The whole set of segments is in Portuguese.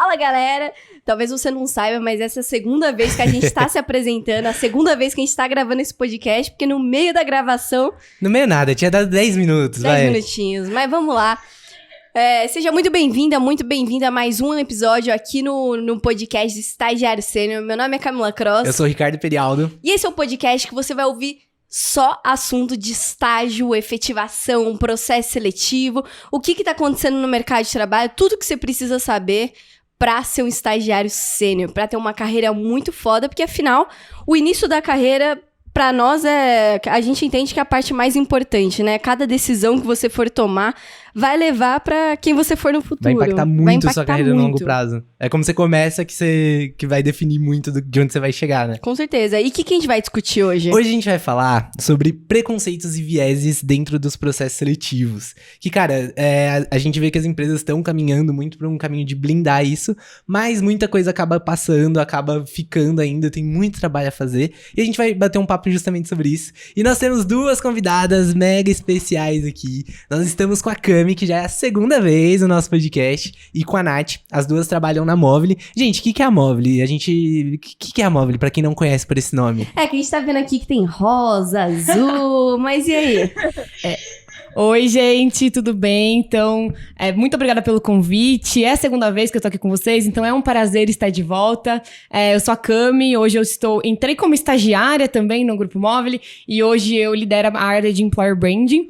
Fala, galera! Talvez você não saiba, mas essa é a segunda vez que a gente tá se apresentando, a segunda vez que a gente tá gravando esse podcast, porque no meio da gravação... No meio nada, tinha dado 10 minutos, 10 minutinhos, mas vamos lá. Seja muito bem-vinda a mais um episódio aqui no podcast Estagiário Sênior. Meu nome é Camila Cross. Eu sou o Ricardo Perialdo. E esse é o podcast que você vai ouvir só assunto de estágio, efetivação, processo seletivo, o que tá acontecendo no mercado de trabalho, tudo que você precisa saber pra ser um estagiário sênior, pra ter uma carreira muito foda, porque afinal, o início da carreira, pra nós, a gente entende que é a parte mais importante, né? Cada decisão que você for tomar vai levar pra quem você for no futuro. Vai impactar muito a sua carreira no longo prazo. É como você começa que vai definir muito de onde você vai chegar, né? Com certeza. E o que a gente vai discutir hoje? Hoje a gente vai falar sobre preconceitos e vieses dentro dos processos seletivos. Que, cara, a gente vê que as empresas estão caminhando muito pra um caminho de blindar isso, mas muita coisa acaba passando, acaba ficando ainda, tem muito trabalho a fazer. E a gente vai bater um papo justamente sobre isso. E nós temos duas convidadas mega especiais aqui. Nós estamos com a Cami, que já é a segunda vez no nosso podcast, e com a Nath. As duas trabalham na Movile. Gente, o que é a Movile? O que é a Movile, pra quem não conhece por esse nome? Que a gente tá vendo aqui que tem rosa, azul, mas e aí? Oi, gente, tudo bem? Então, muito obrigada pelo convite. É a segunda vez que eu tô aqui com vocês, então é um prazer estar de volta. Eu sou a Cami, hoje entrei como estagiária também no Grupo Movile, e hoje eu lidero a área de Employer Branding.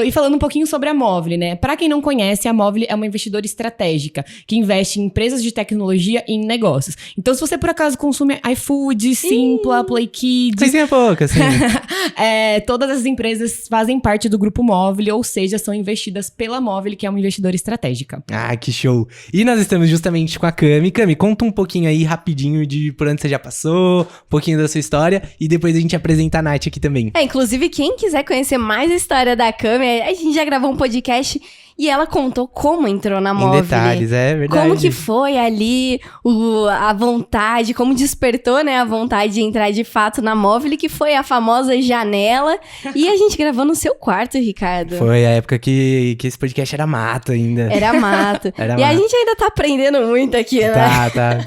E falando um pouquinho sobre a Movile, né? Para quem não conhece, a Movile é uma investidora estratégica, que investe em empresas de tecnologia e em negócios. Então, se você por acaso consome iFood, Simpla, Play Kids... Coisinha pouca, assim. Todas as empresas fazem parte do Grupo Movile, ou seja, são investidas pela Movile, que é uma investidora estratégica. Ah, que show! E nós estamos justamente com a Cami. Cami, conta um pouquinho aí, rapidinho, de por onde você já passou, um pouquinho da sua história, e depois a gente apresenta a Nath aqui também. Inclusive, quem quiser conhecer mais a história da Cami, a gente já gravou um podcast e ela contou como entrou na Movile. Em detalhes, é verdade. Como que foi ali a vontade, como despertou, né, a vontade de entrar de fato na Movile, que foi a famosa janela. E a gente gravou no seu quarto, Ricardo. Foi a época que esse podcast era mato ainda. Era mato. Era e mato. a gente ainda tá aprendendo muito aqui, né? Tá.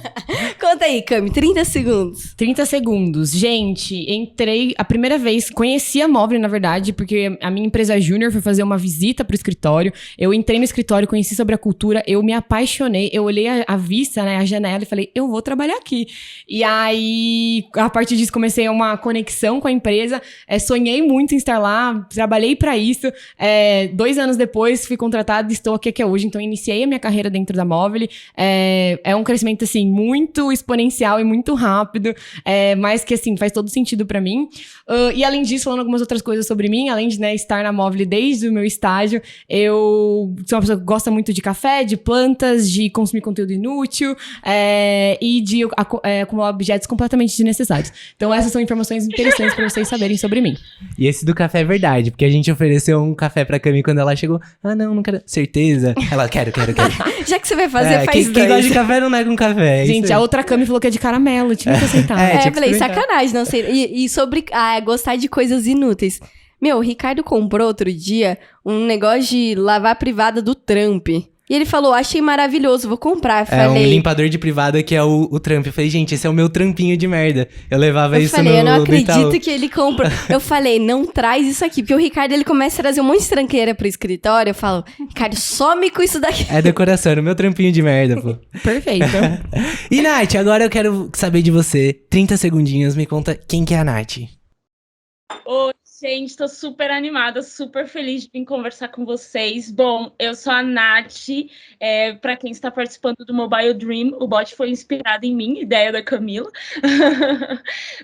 Conta aí, Cami, 30 segundos. 30 segundos. Gente, entrei a primeira vez, conheci a Movile, na verdade, porque a minha empresa júnior foi fazer uma visita pro escritório. Eu entrei no escritório, conheci sobre a cultura, eu me apaixonei, eu olhei a vista, né, a janela e falei, eu vou trabalhar aqui. E aí, a partir disso, comecei uma conexão com a empresa, sonhei muito em estar lá, trabalhei pra isso. 2 anos depois, fui contratada e estou aqui que é hoje. Então, iniciei a minha carreira dentro da Movile. É um crescimento, assim, muito exponencial e muito rápido, mas que, assim, faz todo sentido pra mim. E, além disso, falando algumas outras coisas sobre mim, além de, né, estar na Movile desde o meu estágio, eu sou uma pessoa que gosta muito de café, de plantas, de consumir conteúdo inútil e de acumular objetos completamente desnecessários. Então, essas são informações interessantes pra vocês saberem sobre mim. E esse do café é verdade, porque a gente ofereceu um café pra Cami quando ela chegou. Ah, não quero. Certeza? Ela, quero. Já que você vai fazer, faz quem gosta de café não nega um café. Gente, a outra Cami falou que é de caramelo, tinha que aceitar. Eu falei, sacanagem, não sei. E sobre gostar de coisas inúteis. Meu, o Ricardo comprou outro dia um negócio de lavar a privada do Trump. E ele falou, achei maravilhoso, vou comprar. Eu falei, um limpador de privada que é o Trump. Eu falei, gente, esse é o meu trampinho de merda. Eu levava isso no eu não acredito Itaú. que ele comprou. Eu falei, não traz isso aqui. Porque o Ricardo, ele começa a trazer um monte de tranqueira pro escritório. Eu falo, Ricardo, some com isso daqui. É decoração, é o meu trampinho de merda, pô. Perfeito. E, Nath, agora eu quero saber de você. 30 segundinhos, me conta quem que é a Nath. Oi, gente, tô super animada, super feliz de vir conversar com vocês. Bom, eu sou a Nath, para quem está participando do Mobile Dream, o bot foi inspirado em mim, ideia da Camila.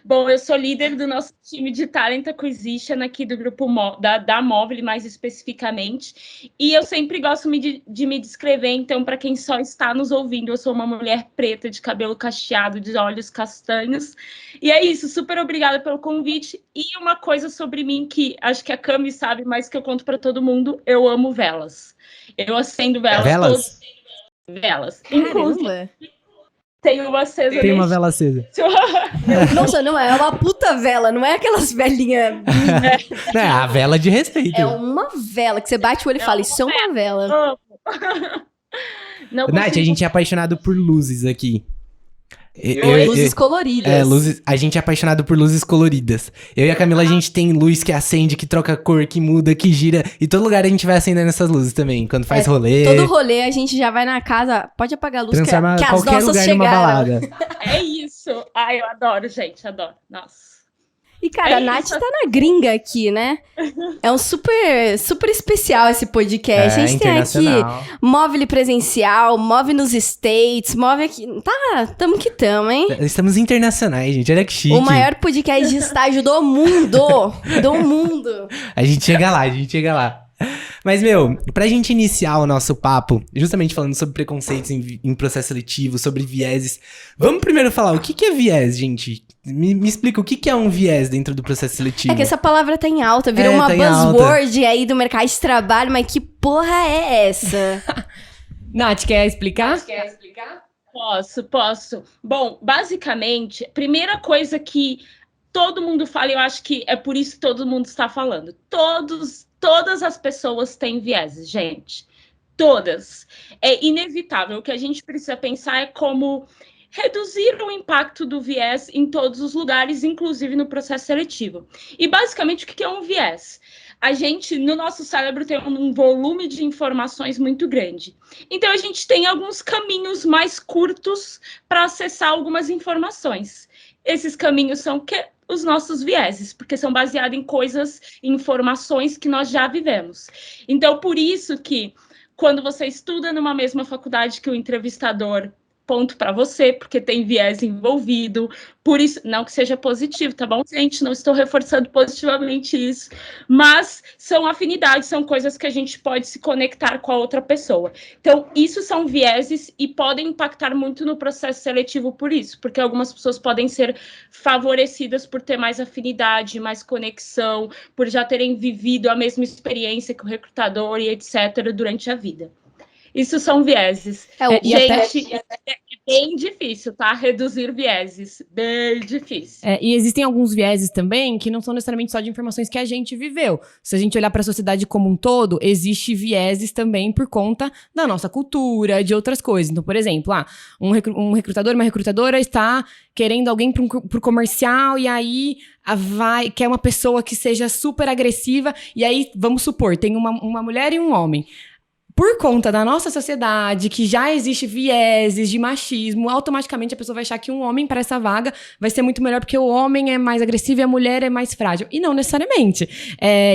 Bom, eu sou líder do nosso time de Talent Acquisition aqui do grupo da Movile, mais especificamente, e eu sempre gosto de me descrever, então, para quem só está nos ouvindo, eu sou uma mulher preta, de cabelo cacheado, de olhos castanhos, e é isso, super obrigada pelo convite. E uma coisa sobre mim que acho que a Cami sabe, mas que eu conto para todo mundo, eu amo velas. Eu acendo velas. Velas? Velas. Inclusive, tenho uma acesa. Tem uma vela acesa. Nossa, não é uma puta vela, não é aquelas velinhas. É a vela de respeito. É uma vela que você bate o olho e fala, isso é uma vela. Não Nath, a consigo- gente é apaixonado por luzes aqui. Luzes coloridas. A gente é apaixonado por luzes coloridas. Eu e a Camila, a gente tem luz que acende, que troca cor, que muda, que gira. E todo lugar a gente vai acendendo essas luzes também. Quando faz rolê. Todo rolê a gente já vai na casa, pode apagar a luz Transforma que as qualquer nossas lugar numa chegaram. balada. É isso. Ai, eu adoro, gente, adoro. Nossa. E, cara, É a Nath isso. tá na gringa aqui, né? É um super especial esse podcast. A gente tem aqui internacional. Move presencial, move nos States, move aqui. Tá, tamo que tamo, hein? Estamos internacionais, gente. Olha que chique. O maior podcast de estágio do mundo. Do mundo. A gente chega lá, a gente chega lá. Mas, meu, pra gente iniciar o nosso papo, justamente falando sobre preconceitos em processo seletivo, sobre vieses, vamos primeiro falar o que é viés, gente? Me explica o que é um viés dentro do processo seletivo. É que essa palavra tá em alta, virou uma tá em alta. buzzword aí do mercado de trabalho, mas que porra é essa? Nath, quer explicar? Posso. Bom, basicamente, primeira coisa que todo mundo fala, eu acho que é por isso que todo mundo está falando. Todas as pessoas têm vieses, gente. Todas. É inevitável. O que a gente precisa pensar é como reduzir o impacto do viés em todos os lugares, inclusive no processo seletivo. E, basicamente, o que é um viés? A gente, no nosso cérebro, tem um volume de informações muito grande. Então, a gente tem alguns caminhos mais curtos para acessar algumas informações. Esses caminhos são os nossos vieses, porque são baseados em coisas, em informações que nós já vivemos. Então, por isso que, quando você estuda numa mesma faculdade que o entrevistador, ponto para você, porque tem viés envolvido, por isso, não que seja positivo, tá bom, gente? Não estou reforçando positivamente isso, mas são afinidades, são coisas que a gente pode se conectar com a outra pessoa. Então, isso são vieses e podem impactar muito no processo seletivo por isso, porque algumas pessoas podem ser favorecidas por ter mais afinidade, mais conexão, por já terem vivido a mesma experiência que o recrutador e etc. durante a vida. Isso são vieses. Gente, é bem difícil, tá? Reduzir vieses. Bem difícil. E existem alguns vieses também que não são necessariamente só de informações que a gente viveu. Se a gente olhar para a sociedade como um todo, existe vieses também por conta da nossa cultura, de outras coisas. Então, por exemplo, um recrutador, uma recrutadora está querendo alguém para o comercial e aí quer uma pessoa que seja super agressiva e aí, vamos supor, tem uma mulher e um homem. Por conta da nossa sociedade, que já existe vieses de machismo, automaticamente a pessoa vai achar que um homem para essa vaga vai ser muito melhor porque o homem é mais agressivo e a mulher é mais frágil. E não necessariamente.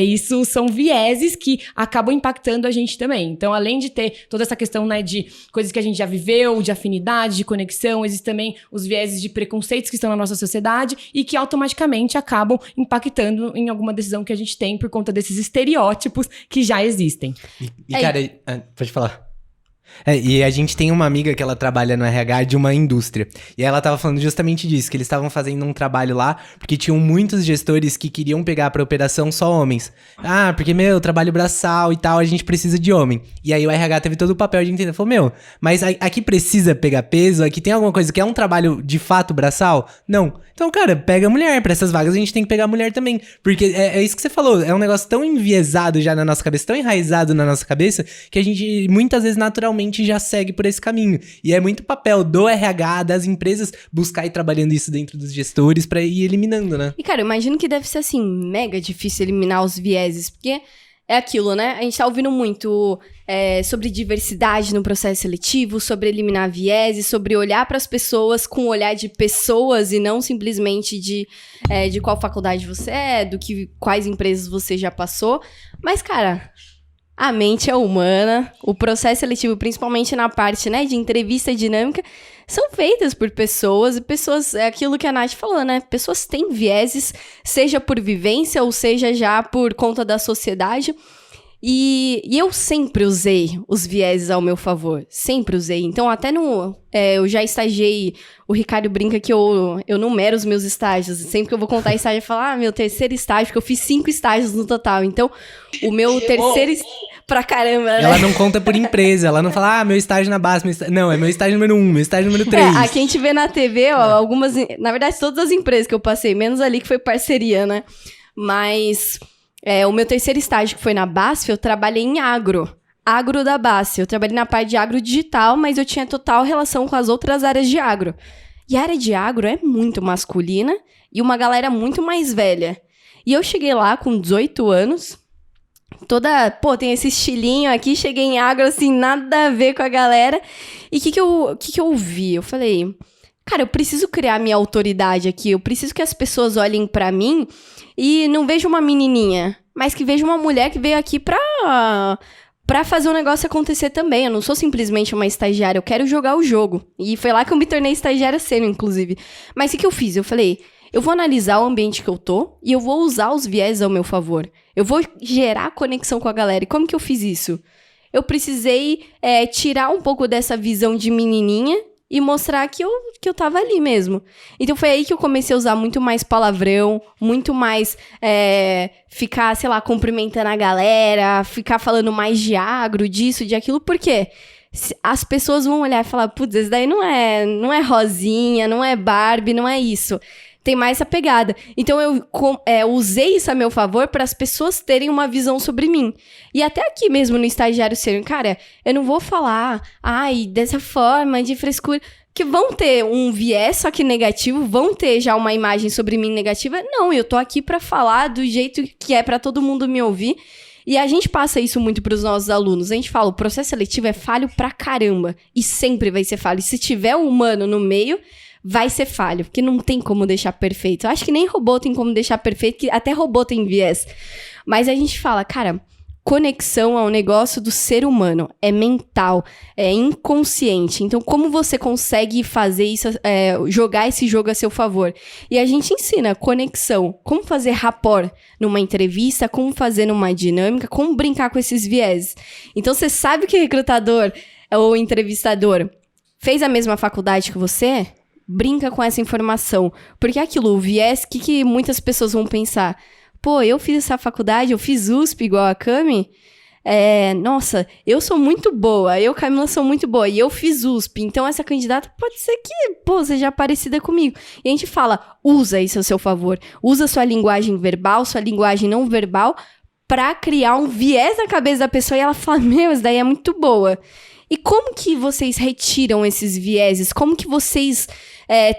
Isso são vieses que acabam impactando a gente também. Então, além de ter toda essa questão, né, de coisas que a gente já viveu, de afinidade, de conexão, existem também os vieses de preconceitos que estão na nossa sociedade e que automaticamente acabam impactando em alguma decisão que a gente tem por conta desses estereótipos que já existem. E cara, pode falar. E a gente tem uma amiga que ela trabalha no RH de uma indústria. E ela tava falando justamente disso, que eles estavam fazendo um trabalho lá, porque tinham muitos gestores que queriam pegar pra operação só homens. Porque, trabalho braçal e tal, a gente precisa de homem. E aí o RH teve todo o papel de entender. Falou, mas aqui precisa pegar peso? Aqui tem alguma coisa que é um trabalho de fato braçal? Não. Então, cara, pega mulher. Pra essas vagas a gente tem que pegar mulher também. Porque é isso que você falou. É um negócio tão enviesado já na nossa cabeça, tão enraizado na nossa cabeça, que a gente muitas vezes naturalmente já segue por esse caminho. E é muito papel do RH, das empresas, buscar ir trabalhando isso dentro dos gestores pra ir eliminando, né? E, cara, eu imagino que deve ser, assim, mega difícil eliminar os vieses, porque é aquilo, né? A gente tá ouvindo muito sobre diversidade no processo seletivo, sobre eliminar vieses, sobre olhar pras pessoas com o olhar de pessoas e não simplesmente de qual faculdade você é, quais empresas você já passou. Mas, cara, a mente é humana, o processo seletivo, principalmente na parte, né, de entrevista dinâmica, são feitas por pessoas, e pessoas, é aquilo que a Nath falou, né, pessoas têm vieses, seja por vivência ou seja já por conta da sociedade, e eu sempre usei os vieses ao meu favor, sempre usei. Então, até eu já estagiei, o Ricardo brinca que eu numero os meus estágios. Sempre que eu vou contar estágio, eu falo, meu terceiro estágio, porque eu fiz 5 estágios no total. Então, o meu terceiro pra caramba, né? Ela não conta por empresa, ela não fala, meu estágio na base, não, é meu estágio número 1, meu estágio número 3. Aqui a gente vê na TV, algumas, na verdade, todas as empresas que eu passei, menos ali que foi parceria, né? Mas o meu terceiro estágio, que foi na BASF, eu trabalhei em agro. agro da Bassi. Eu trabalhei na parte de agro digital, mas eu tinha total relação com as outras áreas de agro. E a área de agro é muito masculina e uma galera muito mais velha. E eu cheguei lá com 18 anos, tem esse estilinho aqui, cheguei em agro, assim, nada a ver com a galera. E o que eu vi? Eu falei, cara, eu preciso criar minha autoridade aqui, eu preciso que as pessoas olhem pra mim e não vejam uma menininha, mas que vejam uma mulher que veio aqui pra fazer o negócio acontecer também. Eu não sou simplesmente uma estagiária, eu quero jogar o jogo. E foi lá que eu me tornei estagiária sênior, inclusive. Mas o que eu fiz? Eu falei, eu vou analisar o ambiente que eu tô e eu vou usar os viés ao meu favor. Eu vou gerar conexão com a galera. E como que eu fiz isso? Eu precisei tirar um pouco dessa visão de menininha e mostrar que eu tava ali mesmo. Então foi aí que eu comecei a usar muito mais palavrão, muito mais ficar, sei lá, cumprimentando a galera, ficar falando mais de agro, disso, de aquilo. Por quê? As pessoas vão olhar e falar, putz, esse daí não é Rosinha, não é Barbie, não é isso. Tem mais essa pegada. Então, eu usei isso a meu favor para as pessoas terem uma visão sobre mim. E até aqui mesmo no estagiário sênior, cara, eu não vou falar, dessa forma, de frescura, que vão ter um viés, só que negativo, vão ter já uma imagem sobre mim negativa. Não, eu tô aqui para falar do jeito que é para todo mundo me ouvir. E a gente passa isso muito pros nossos alunos. A gente fala, o processo seletivo é falho pra caramba. E sempre vai ser falho. E se tiver um humano no meio, vai ser falho, porque não tem como deixar perfeito. Eu acho que nem robô tem como deixar perfeito, que até robô tem viés. Mas a gente fala, cara, conexão ao negócio do ser humano. É mental, é inconsciente. Então, como você consegue fazer isso, jogar esse jogo a seu favor? E a gente ensina conexão, como fazer rapport numa entrevista, como fazer numa dinâmica, como brincar com esses viés. Então, você sabe que o recrutador ou entrevistador fez a mesma faculdade que você? Brinca com essa informação. Porque aquilo, o viés, o que muitas pessoas vão pensar? Pô, eu fiz essa faculdade, eu fiz USP igual a Cami. Nossa, eu sou muito boa, eu, Camila, sou muito boa. E eu fiz USP, então essa candidata pode ser que, seja parecida comigo. E a gente fala, usa isso a seu favor. Usa sua linguagem verbal, sua linguagem não verbal, pra criar um viés na cabeça da pessoa. E ela fala, meu, essa daí é muito boa. E como que vocês retiram esses vieses? Como que vocês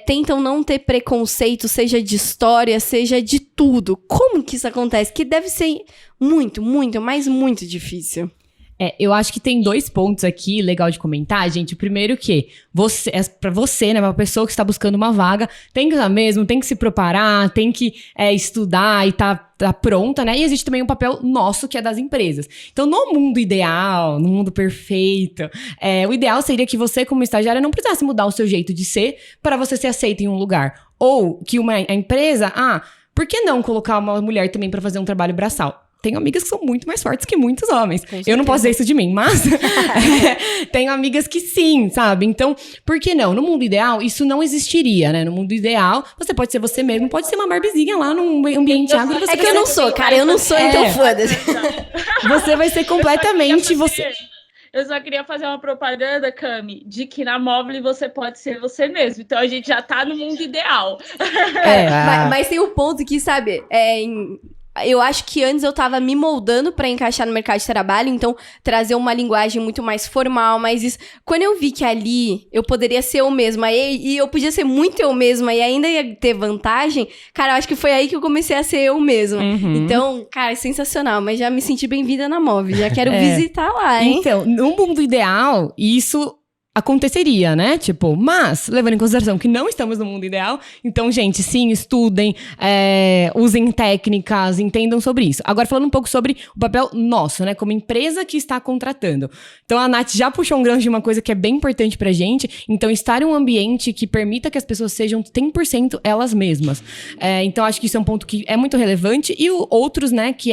tentam não ter preconceito, seja de história, seja de tudo? Como que isso acontece? Que deve ser muito, muito, mas muito difícil. Eu acho que tem 2 pontos aqui legal de comentar, gente. O primeiro que pra você, né, uma pessoa que está buscando uma vaga, tem que usar mesmo, tem que se preparar, tem que estudar e tá pronta, né? E existe também um papel nosso, que é das empresas. Então, no mundo ideal, no mundo perfeito, o ideal seria que você, como estagiária, não precisasse mudar o seu jeito de ser para você ser aceita em um lugar. Ou que a empresa, por que não colocar uma mulher também para fazer um trabalho braçal? Tenho amigas que são muito mais fortes que muitos homens. Eu não posso dizer isso de mim, mas tenho amigas que sim, sabe? Então, por que não? No mundo ideal, isso não existiria, né? No mundo ideal, você pode ser você mesmo, pode ser uma barbezinha lá num ambiente agro. É que eu não sou, cara, eu não sou, então foda-se. Você vai ser completamente você. Eu só queria fazer uma propaganda, Cami, de que na Movile você pode ser você mesmo. Então a gente já tá no mundo ideal. Mas tem um ponto que, sabe, eu acho que antes eu tava me moldando pra encaixar no mercado de trabalho, então trazer uma linguagem muito mais formal, mas isso... Quando eu vi que ali eu poderia ser eu mesma e eu podia ser muito eu mesma e ainda ia ter vantagem, cara, eu acho que foi aí que eu comecei a ser eu mesma. Uhum. Então, cara, é sensacional, mas já me senti bem-vinda na Move, já quero visitar lá, hein? Então, no mundo ideal, isso aconteceria, né? Mas, levando em consideração que não estamos no mundo ideal, então, gente, sim, estudem, usem técnicas, entendam sobre isso. Agora, falando um pouco sobre o papel nosso, né? Como empresa que está contratando. Então, a Nath já puxou um gancho de uma coisa que é bem importante pra gente. Então, estar em um ambiente que permita que as pessoas sejam 100% elas mesmas. Então, acho que isso é um ponto que é muito relevante. E outros, né, que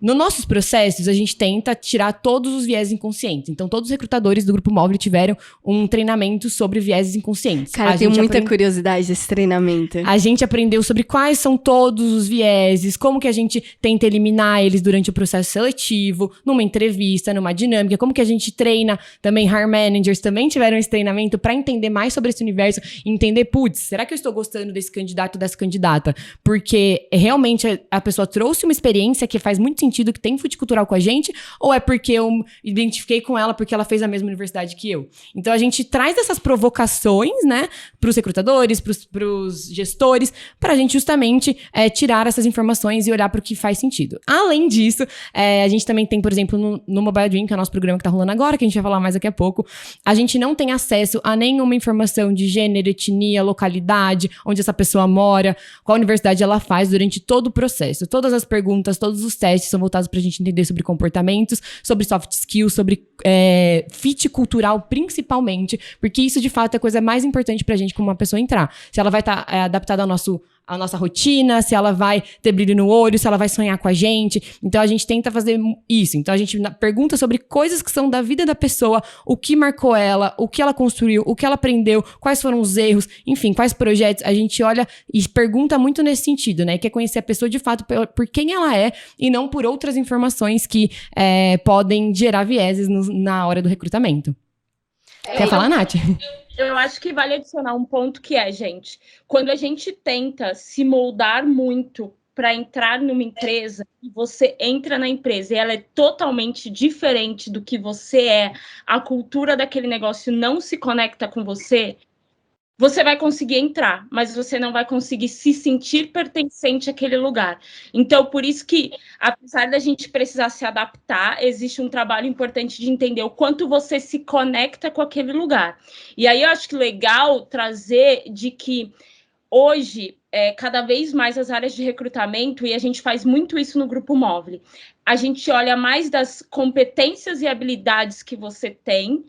nos nossos processos, a gente tenta tirar todos os viés inconscientes. Então, todos os recrutadores do Grupo Movile tiveram um treinamento sobre viéses inconscientes. Cara, eu tenho muita curiosidade desse treinamento. A gente aprendeu sobre quais são todos os vieses, como que a gente tenta eliminar eles durante o processo seletivo, numa entrevista, numa dinâmica, como que a gente treina também, hiring managers também tiveram esse treinamento para entender mais sobre esse universo, entender, será que eu estou gostando desse candidato, dessa candidata? Porque realmente a pessoa trouxe uma experiência que faz muito sentido sentido, que tem fit cultural com a gente, ou é porque eu me identifiquei com ela porque ela fez a mesma universidade que eu? Então a gente traz essas provocações, né, pros recrutadores, pros gestores, pra gente justamente tirar essas informações e olhar pro que faz sentido. Além disso, a gente também tem, por exemplo, no Mobile Dream, que é o nosso programa que tá rolando agora, que a gente vai falar mais daqui a pouco, a gente não tem acesso a nenhuma informação de gênero, etnia, localidade, onde essa pessoa mora, qual universidade ela faz durante todo o processo. Todas as perguntas, todos os testes são voltados pra gente entender sobre comportamentos, sobre soft skills, sobre fit cultural principalmente, porque isso de fato é a coisa mais importante pra gente como uma pessoa entrar. Se ela vai estar adaptada à nossa rotina, se ela vai ter brilho no olho, se ela vai sonhar com a gente. Então a gente tenta fazer isso. Então a gente pergunta sobre coisas que são da vida da pessoa, o que marcou ela, o que ela construiu, o que ela aprendeu, quais foram os erros, enfim, quais projetos. A gente olha e pergunta muito nesse sentido, né? Quer conhecer a pessoa de fato por quem ela é e não por outras informações que podem gerar vieses na hora do recrutamento. Quer falar, Nath? Eu acho que vale adicionar um ponto que gente, quando a gente tenta se moldar muito para entrar numa empresa, e você entra na empresa e ela é totalmente diferente do que você a cultura daquele negócio não se conecta com você, você vai conseguir entrar, mas você não vai conseguir se sentir pertencente àquele lugar. Então, por isso que, apesar da gente precisar se adaptar, existe um trabalho importante de entender o quanto você se conecta com aquele lugar. E aí eu acho que legal trazer de que hoje, cada vez mais as áreas de recrutamento, e a gente faz muito isso no Grupo Móvel, a gente olha mais das competências e habilidades que você tem,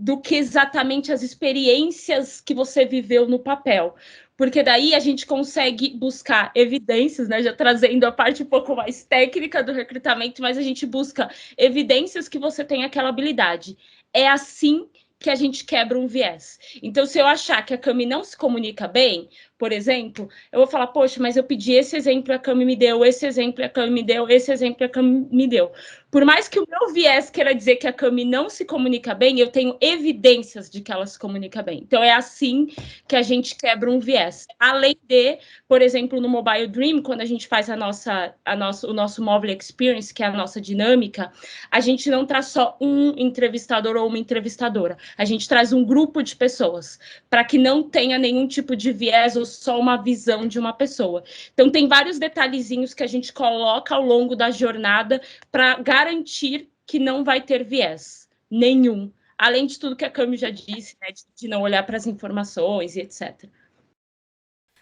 do que exatamente as experiências que você viveu no papel. Porque daí a gente consegue buscar evidências, né? Já trazendo a parte um pouco mais técnica do recrutamento, mas a gente busca evidências que você tem aquela habilidade. É assim que a gente quebra um viés. Então, se eu achar que a Cami não se comunica bem, por exemplo, eu vou falar, poxa, mas eu pedi esse exemplo, a Cami me deu, esse exemplo, a Cami me deu, esse exemplo, a Cami me deu. Por mais que o meu viés queira dizer que a Cami não se comunica bem, eu tenho evidências de que ela se comunica bem. Então, é assim que a gente quebra um viés. Além de, por exemplo, no Mobile Dream, quando a gente faz o nosso Mobile Experience, que é a nossa dinâmica, a gente não traz só um entrevistador ou uma entrevistadora. A gente traz um grupo de pessoas, para que não tenha nenhum tipo de viés ou só uma visão de uma pessoa. Então, tem vários detalhezinhos que a gente coloca ao longo da jornada para garantir que não vai ter viés nenhum. Além de tudo que a Cami já disse, né, de não olhar para as informações e etc.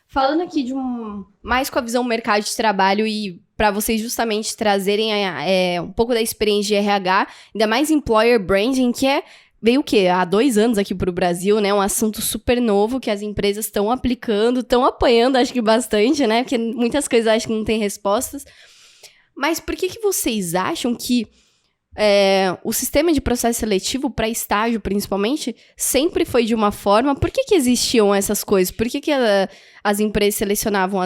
Falando aqui mais com a visão mercado de trabalho e para vocês justamente trazerem um pouco da experiência de RH, ainda mais employer branding, que veio o quê? Há 2 anos aqui para o Brasil, né? Um assunto super novo que as empresas estão aplicando, estão apoiando, acho que bastante, né? Porque muitas coisas acho que não tem respostas. Mas por que vocês acham que o sistema de processo seletivo para estágio, principalmente, sempre foi de uma forma? Por que existiam essas coisas? Por que as empresas selecionavam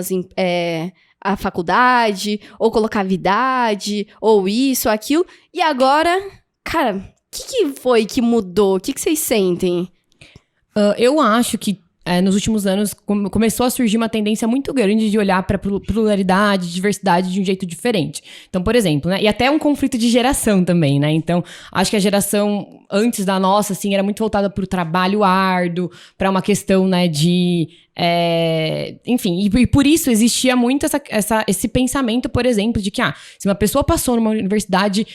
a faculdade, ou colocava idade, ou isso, aquilo? E agora, cara, o que foi que mudou? O que vocês sentem? Eu acho que nos últimos anos começou a surgir uma tendência muito grande de olhar para pluralidade, diversidade de um jeito diferente. Então, por exemplo, né, e até um conflito de geração também, né? Então, acho que a geração antes da nossa, assim, era muito voltada para o trabalho árduo, para uma questão, né, de... enfim, e por isso existia muito esse pensamento, por exemplo, de que se uma pessoa passou numa universidade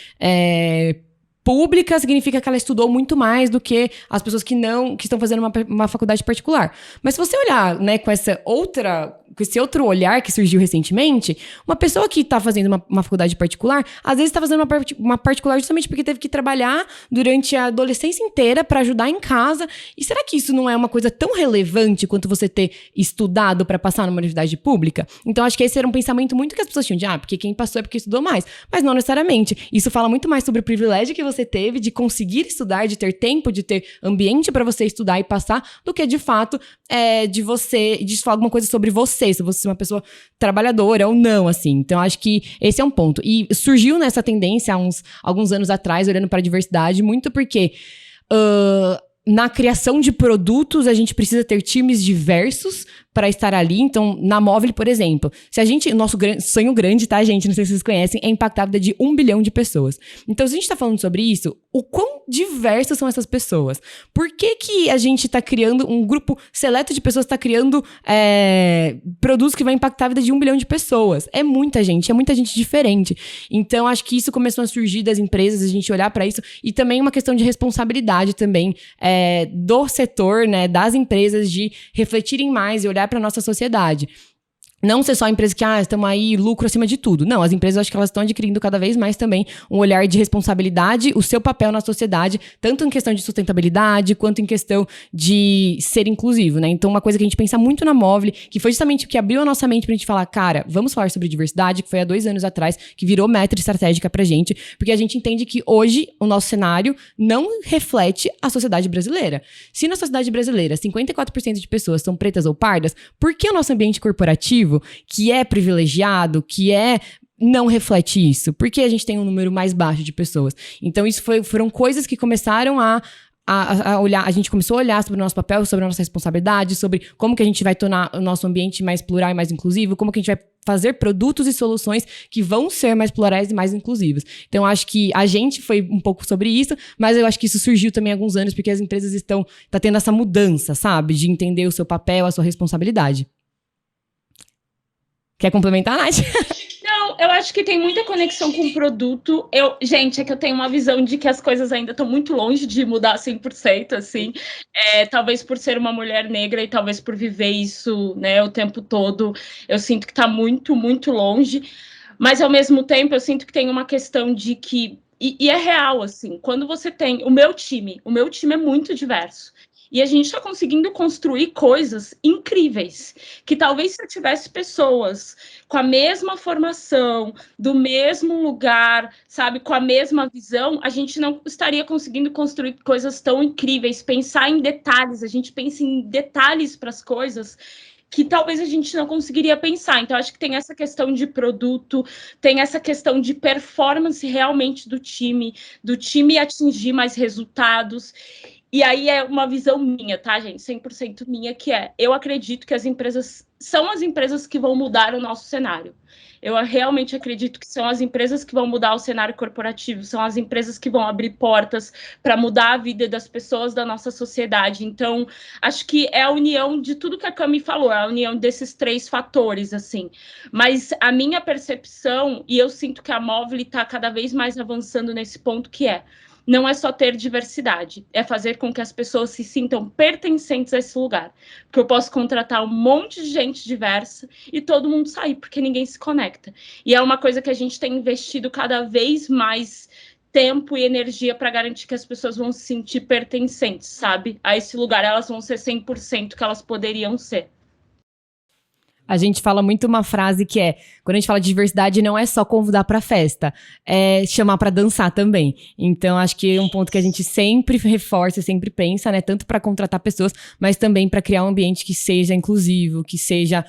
pública, significa que ela estudou muito mais do que as pessoas que estão fazendo uma faculdade particular. Mas se você olhar, né, com esse outro olhar que surgiu recentemente, uma pessoa que está fazendo uma faculdade particular, às vezes está fazendo uma particular justamente porque teve que trabalhar durante a adolescência inteira para ajudar em casa. E será que isso não é uma coisa tão relevante quanto você ter estudado para passar numa universidade pública? Então, acho que esse era um pensamento muito que as pessoas tinham de, porque quem passou é porque estudou mais. Mas não necessariamente. Isso fala muito mais sobre o privilégio que você teve de conseguir estudar, de ter tempo, de ter ambiente para você estudar e passar, do que de fato de falar alguma coisa sobre você, se você é uma pessoa trabalhadora ou não, assim. Então, acho que esse é um ponto. E surgiu nessa tendência há alguns anos atrás, olhando para a diversidade, muito porque na criação de produtos, a gente precisa ter times diversos para estar ali. Então, na Movile, por exemplo, se a gente, o nosso sonho grande, tá, gente? Não sei se vocês conhecem, é impactar a vida de 1 bilhão de pessoas. Então, se a gente tá falando sobre isso, o quão diversas são essas pessoas? Por que a gente tá criando, um grupo seleto de pessoas tá criando produtos que vão impactar a vida de 1 bilhão de pessoas? É muita gente diferente. Então, acho que isso começou a surgir das empresas, a gente olhar para isso, e também uma questão de responsabilidade também do setor, né, das empresas, de refletirem mais e olhar para nossa sociedade. Não ser só empresas que, estamos aí, lucro acima de tudo. Não, as empresas, eu acho que elas estão adquirindo cada vez mais também um olhar de responsabilidade, o seu papel na sociedade, tanto em questão de sustentabilidade, quanto em questão de ser inclusivo, né? Então, uma coisa que a gente pensa muito na Movile, que foi justamente o que abriu a nossa mente pra gente falar, cara, vamos falar sobre diversidade, que foi há 2 anos atrás, que virou meta estratégica pra gente, porque a gente entende que hoje o nosso cenário não reflete a sociedade brasileira. Se na sociedade brasileira 54% de pessoas são pretas ou pardas, por que o nosso ambiente corporativo, que é privilegiado, não reflete isso? Porque a gente tem um número mais baixo de pessoas. Então, isso foram coisas que começaram a olhar, a gente começou a olhar sobre o nosso papel, sobre a nossa responsabilidade, sobre como que a gente vai tornar o nosso ambiente mais plural e mais inclusivo, como que a gente vai fazer produtos e soluções que vão ser mais plurais e mais inclusivos. Então, acho que a gente foi um pouco sobre isso, mas eu acho que isso surgiu também há alguns anos, porque as empresas tá tendo essa mudança, sabe? De entender o seu papel, a sua responsabilidade. Quer complementar, Nath? Não, eu acho que tem muita conexão com o produto. Gente, é que eu tenho uma visão de que as coisas ainda estão muito longe de mudar 100%, assim. Talvez por ser uma mulher negra e talvez por viver isso, né, o tempo todo, eu sinto que está muito, muito longe. Mas, ao mesmo tempo, eu sinto que tem uma questão de que... E é real, assim, quando você tem... O meu time é muito diverso. E a gente está conseguindo construir coisas incríveis, que talvez se eu tivesse pessoas com a mesma formação, do mesmo lugar, sabe, com a mesma visão, a gente não estaria conseguindo construir coisas tão incríveis, pensar em detalhes, a gente pensa em detalhes para as coisas que talvez a gente não conseguiria pensar. Então, acho que tem essa questão de produto, tem essa questão de performance realmente do time atingir mais resultados. E aí é uma visão minha, tá, gente? 100% minha, que eu acredito que as empresas são as empresas que vão mudar o nosso cenário. Eu realmente acredito que são as empresas que vão mudar o cenário corporativo, são as empresas que vão abrir portas para mudar a vida das pessoas da nossa sociedade. Então, acho que é a união de tudo que a Cami falou, a união desses 3 fatores, assim. Mas a minha percepção, e eu sinto que a Movile está cada vez mais avançando nesse ponto, que não é só ter diversidade, é fazer com que as pessoas se sintam pertencentes a esse lugar. Porque eu posso contratar um monte de gente diversa e todo mundo sair, porque ninguém se conecta. E é uma coisa que a gente tem investido cada vez mais tempo e energia para garantir que as pessoas vão se sentir pertencentes, sabe? A esse lugar, elas vão ser 100% que elas poderiam ser. A gente fala muito uma frase que quando a gente fala de diversidade, não é só convidar pra festa, é chamar pra dançar também. Então, acho que é um ponto que a gente sempre reforça, sempre pensa, né? Tanto pra contratar pessoas, mas também pra criar um ambiente que seja inclusivo, que seja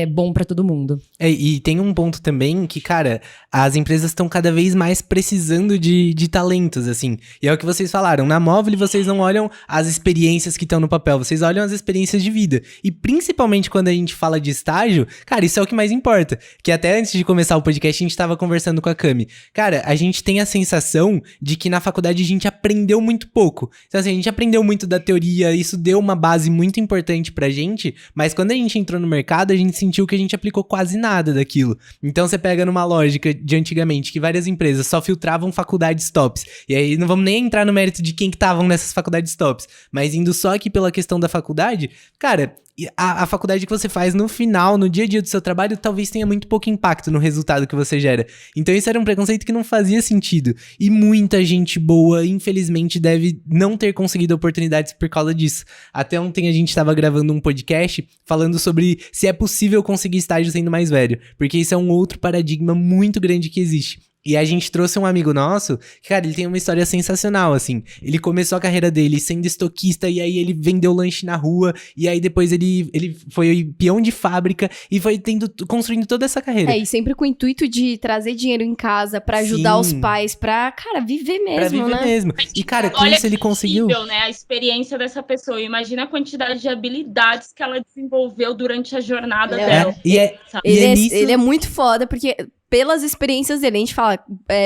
bom pra todo mundo. E tem um ponto também que, cara, as empresas estão cada vez mais precisando de talentos, assim. E é o que vocês falaram, na Movile vocês não olham as experiências que estão no papel, vocês olham as experiências de vida. E principalmente quando a gente fala de estágio, cara, isso é o que mais importa. Que até antes de começar o podcast, a gente tava conversando com a Cami. Cara, a gente tem a sensação de que na faculdade a gente aprendeu muito pouco. Então, assim, a gente aprendeu muito da teoria, isso deu uma base muito importante pra gente, mas quando a gente entrou no mercado, a gente sentiu que a gente aplicou quase nada daquilo. Então, você pega numa lógica de antigamente, que várias empresas só filtravam faculdades tops. E aí, não vamos nem entrar no mérito de quem que estavam nessas faculdades tops, mas indo só aqui pela questão da faculdade, cara... A faculdade que você faz no final, no dia a dia do seu trabalho, talvez tenha muito pouco impacto no resultado que você gera. Então isso era um preconceito que não fazia sentido. E muita gente boa, infelizmente, deve não ter conseguido oportunidades por causa disso. Até ontem a gente estava gravando um podcast falando sobre se é possível conseguir estágio sendo mais velho. Porque isso é um outro paradigma muito grande que existe. E a gente trouxe um amigo nosso, que, cara, ele tem uma história sensacional, assim. Ele começou a carreira dele sendo estoquista, e aí ele vendeu lanche na rua, e aí depois ele foi peão de fábrica, e foi construindo toda essa carreira. E sempre com o intuito de trazer dinheiro em casa pra ajudar os Sim. pais, pra, cara, viver mesmo, Pra viver né? mesmo. E, cara, com Olha isso ele que conseguiu. incrível, né? A experiência dessa pessoa. Imagina a quantidade de habilidades que ela desenvolveu durante a jornada dela. Ele é muito foda, porque pelas experiências dele, a gente fala,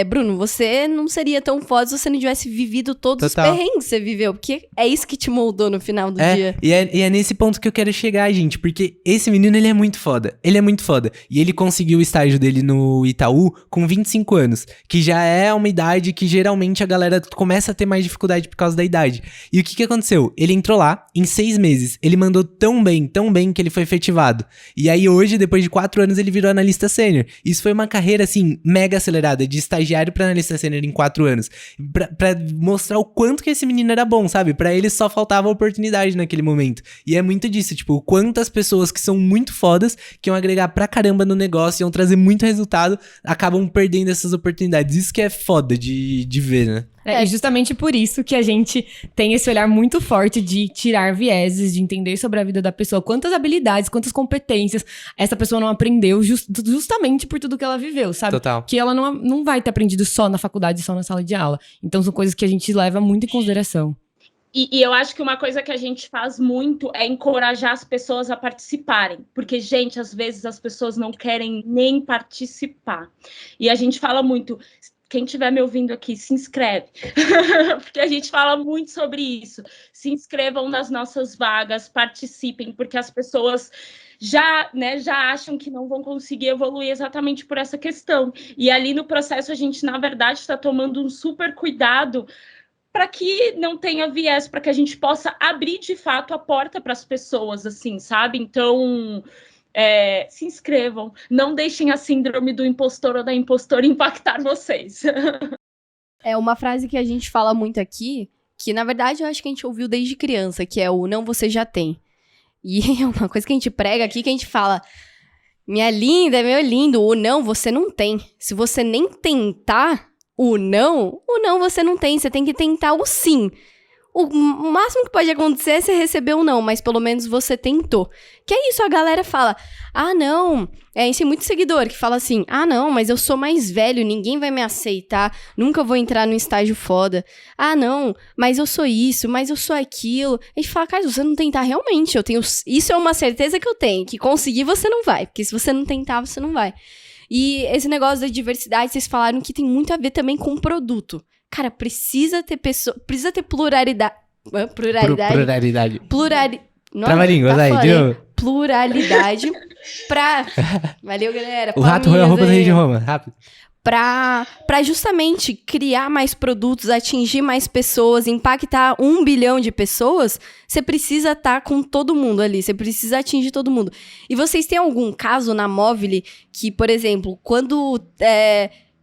Bruno, você não seria tão foda se você não tivesse vivido todos Total. os perrengues que você viveu, porque é isso que te moldou no final do dia. E é nesse ponto que eu quero chegar, gente, porque esse menino, ele é muito foda. Ele é muito foda. E ele conseguiu o estágio dele no Itaú com 25 anos, que já é uma idade que geralmente a galera começa a ter mais dificuldade por causa da idade. E o que aconteceu? Ele entrou lá, em 6 meses, ele mandou tão bem, que ele foi efetivado. E aí hoje, depois de 4 anos, ele virou analista sênior. Isso foi uma carreira, assim, mega acelerada, de estagiário pra analista sênior em 4 anos. Pra mostrar o quanto que esse menino era bom, sabe? Pra ele só faltava oportunidade naquele momento. E é muito disso, tipo, quantas pessoas que são muito fodas, que iam agregar pra caramba no negócio, iam trazer muito resultado, acabam perdendo essas oportunidades. Isso que é foda de ver, né? E justamente por isso que a gente tem esse olhar muito forte de tirar vieses, de entender sobre a vida da pessoa, quantas habilidades, quantas competências essa pessoa não aprendeu justamente por tudo que ela viveu, sabe? Total. Que ela não vai ter aprendido só na faculdade, só na sala de aula. Então são coisas que a gente leva muito em consideração. E eu acho que uma coisa que a gente faz muito é encorajar as pessoas a participarem. Porque, gente, às vezes as pessoas não querem nem participar. E a gente fala muito... Quem estiver me ouvindo aqui, se inscreve. Porque a gente fala muito sobre isso. Se inscrevam nas nossas vagas, participem, porque as pessoas já acham que não vão conseguir evoluir exatamente por essa questão. E ali no processo, a gente, na verdade, está tomando um super cuidado para que não tenha viés, para que a gente possa abrir, de fato, a porta para as pessoas, assim, sabe? Então... se inscrevam, não deixem a síndrome do impostor ou da impostora impactar vocês. É uma frase que a gente fala muito aqui, que na verdade eu acho que a gente ouviu desde criança, que é o não você já tem. E é uma coisa que a gente prega aqui, que a gente fala, minha linda, meu lindo, o não você não tem. Se você nem tentar o não você não tem, você tem que tentar o sim. O máximo que pode acontecer é você receber um não, mas pelo menos você tentou. Que é isso, a galera fala, não, isso é muito seguidor que fala assim, não, mas eu sou mais velho, ninguém vai me aceitar, nunca vou entrar num estágio foda. Não, mas eu sou isso, mas eu sou aquilo. A gente fala, cara, se você não tentar realmente, isso é uma certeza que eu tenho, que conseguir você não vai, porque se você não tentar, você não vai. E esse negócio da diversidade, vocês falaram que tem muito a ver também com o produto. Cara, precisa ter pluralidade. Pluralidade. Trava-línguas aí, de novo. Pluralidade pra... Valeu, galera. O rato roeu a roupa do rei de Roma, rápido. Pra justamente criar mais produtos, atingir mais pessoas, impactar 1 bilhão de pessoas, você precisa estar com todo mundo ali, você precisa atingir todo mundo. E vocês têm algum caso na Movile que, por exemplo, quando...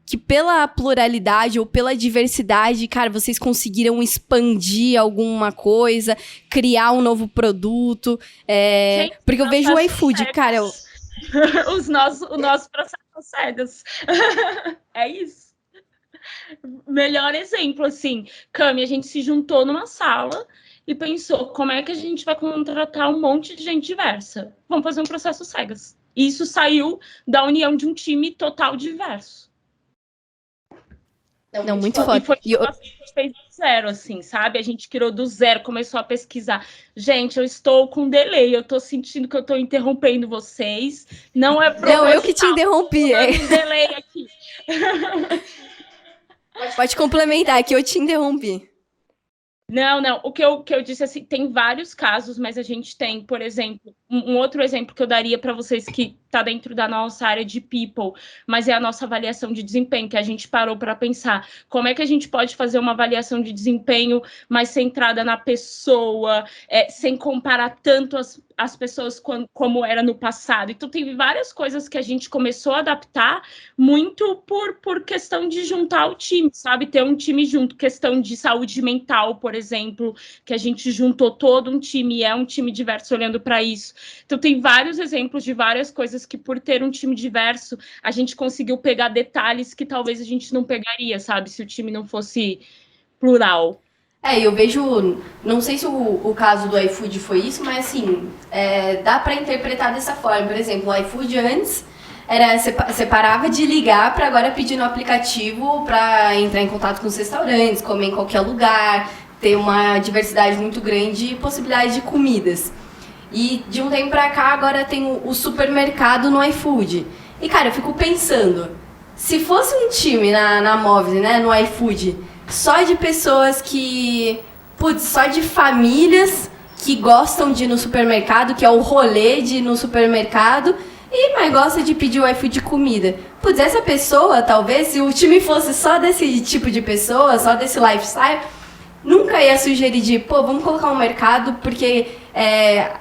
que pela pluralidade ou pela diversidade, cara, vocês conseguiram expandir alguma coisa, criar um novo produto. Gente, porque eu vejo o iFood, cara. O nosso processo cegas. É isso. Melhor exemplo, assim, Cami, a gente se juntou numa sala e pensou, como é que a gente vai contratar um monte de gente diversa? Vamos fazer um processo cegas. E isso saiu da união de um time total diverso. Não, muito foda. E foi que a gente fez do zero, assim, sabe? A gente criou do zero, começou a pesquisar. Gente, eu estou com delay, eu tô sentindo que eu tô interrompendo vocês. Não é proposital. Não, eu que te interrompi. Um delay aqui. Pode complementar, que eu te interrompi. Não. O que eu disse, assim, tem vários casos, mas a gente tem, por exemplo, um outro exemplo que eu daria para vocês que está dentro da nossa área de people, mas é a nossa avaliação de desempenho, que a gente parou para pensar como é que a gente pode fazer uma avaliação de desempenho mais centrada na pessoa, sem comparar tanto as pessoas como era no passado. Então, tem várias coisas que a gente começou a adaptar muito por questão de juntar o time, sabe? Ter um time junto, questão de saúde mental, por exemplo, que a gente juntou todo um time, e é um time diverso olhando para isso. Então, tem vários exemplos de várias coisas que por ter um time diverso, a gente conseguiu pegar detalhes que talvez a gente não pegaria, sabe? Se o time não fosse plural. Eu vejo, não sei se o caso do iFood foi isso, mas assim, dá pra interpretar dessa forma. Por exemplo, o iFood antes você parava de ligar para agora pedir no aplicativo para entrar em contato com os restaurantes, comer em qualquer lugar, ter uma diversidade muito grande e possibilidade de comidas. E de um tempo pra cá agora tem o supermercado no iFood. E cara, eu fico pensando, se fosse um time na Movile, né, no iFood, só de pessoas só de famílias que gostam de ir no supermercado, que é o rolê de ir no supermercado, mas gosta de pedir o iFood de comida. Essa pessoa, talvez, se o time fosse só desse tipo de pessoa, só desse lifestyle, nunca ia sugerir de, vamos colocar um mercado, porque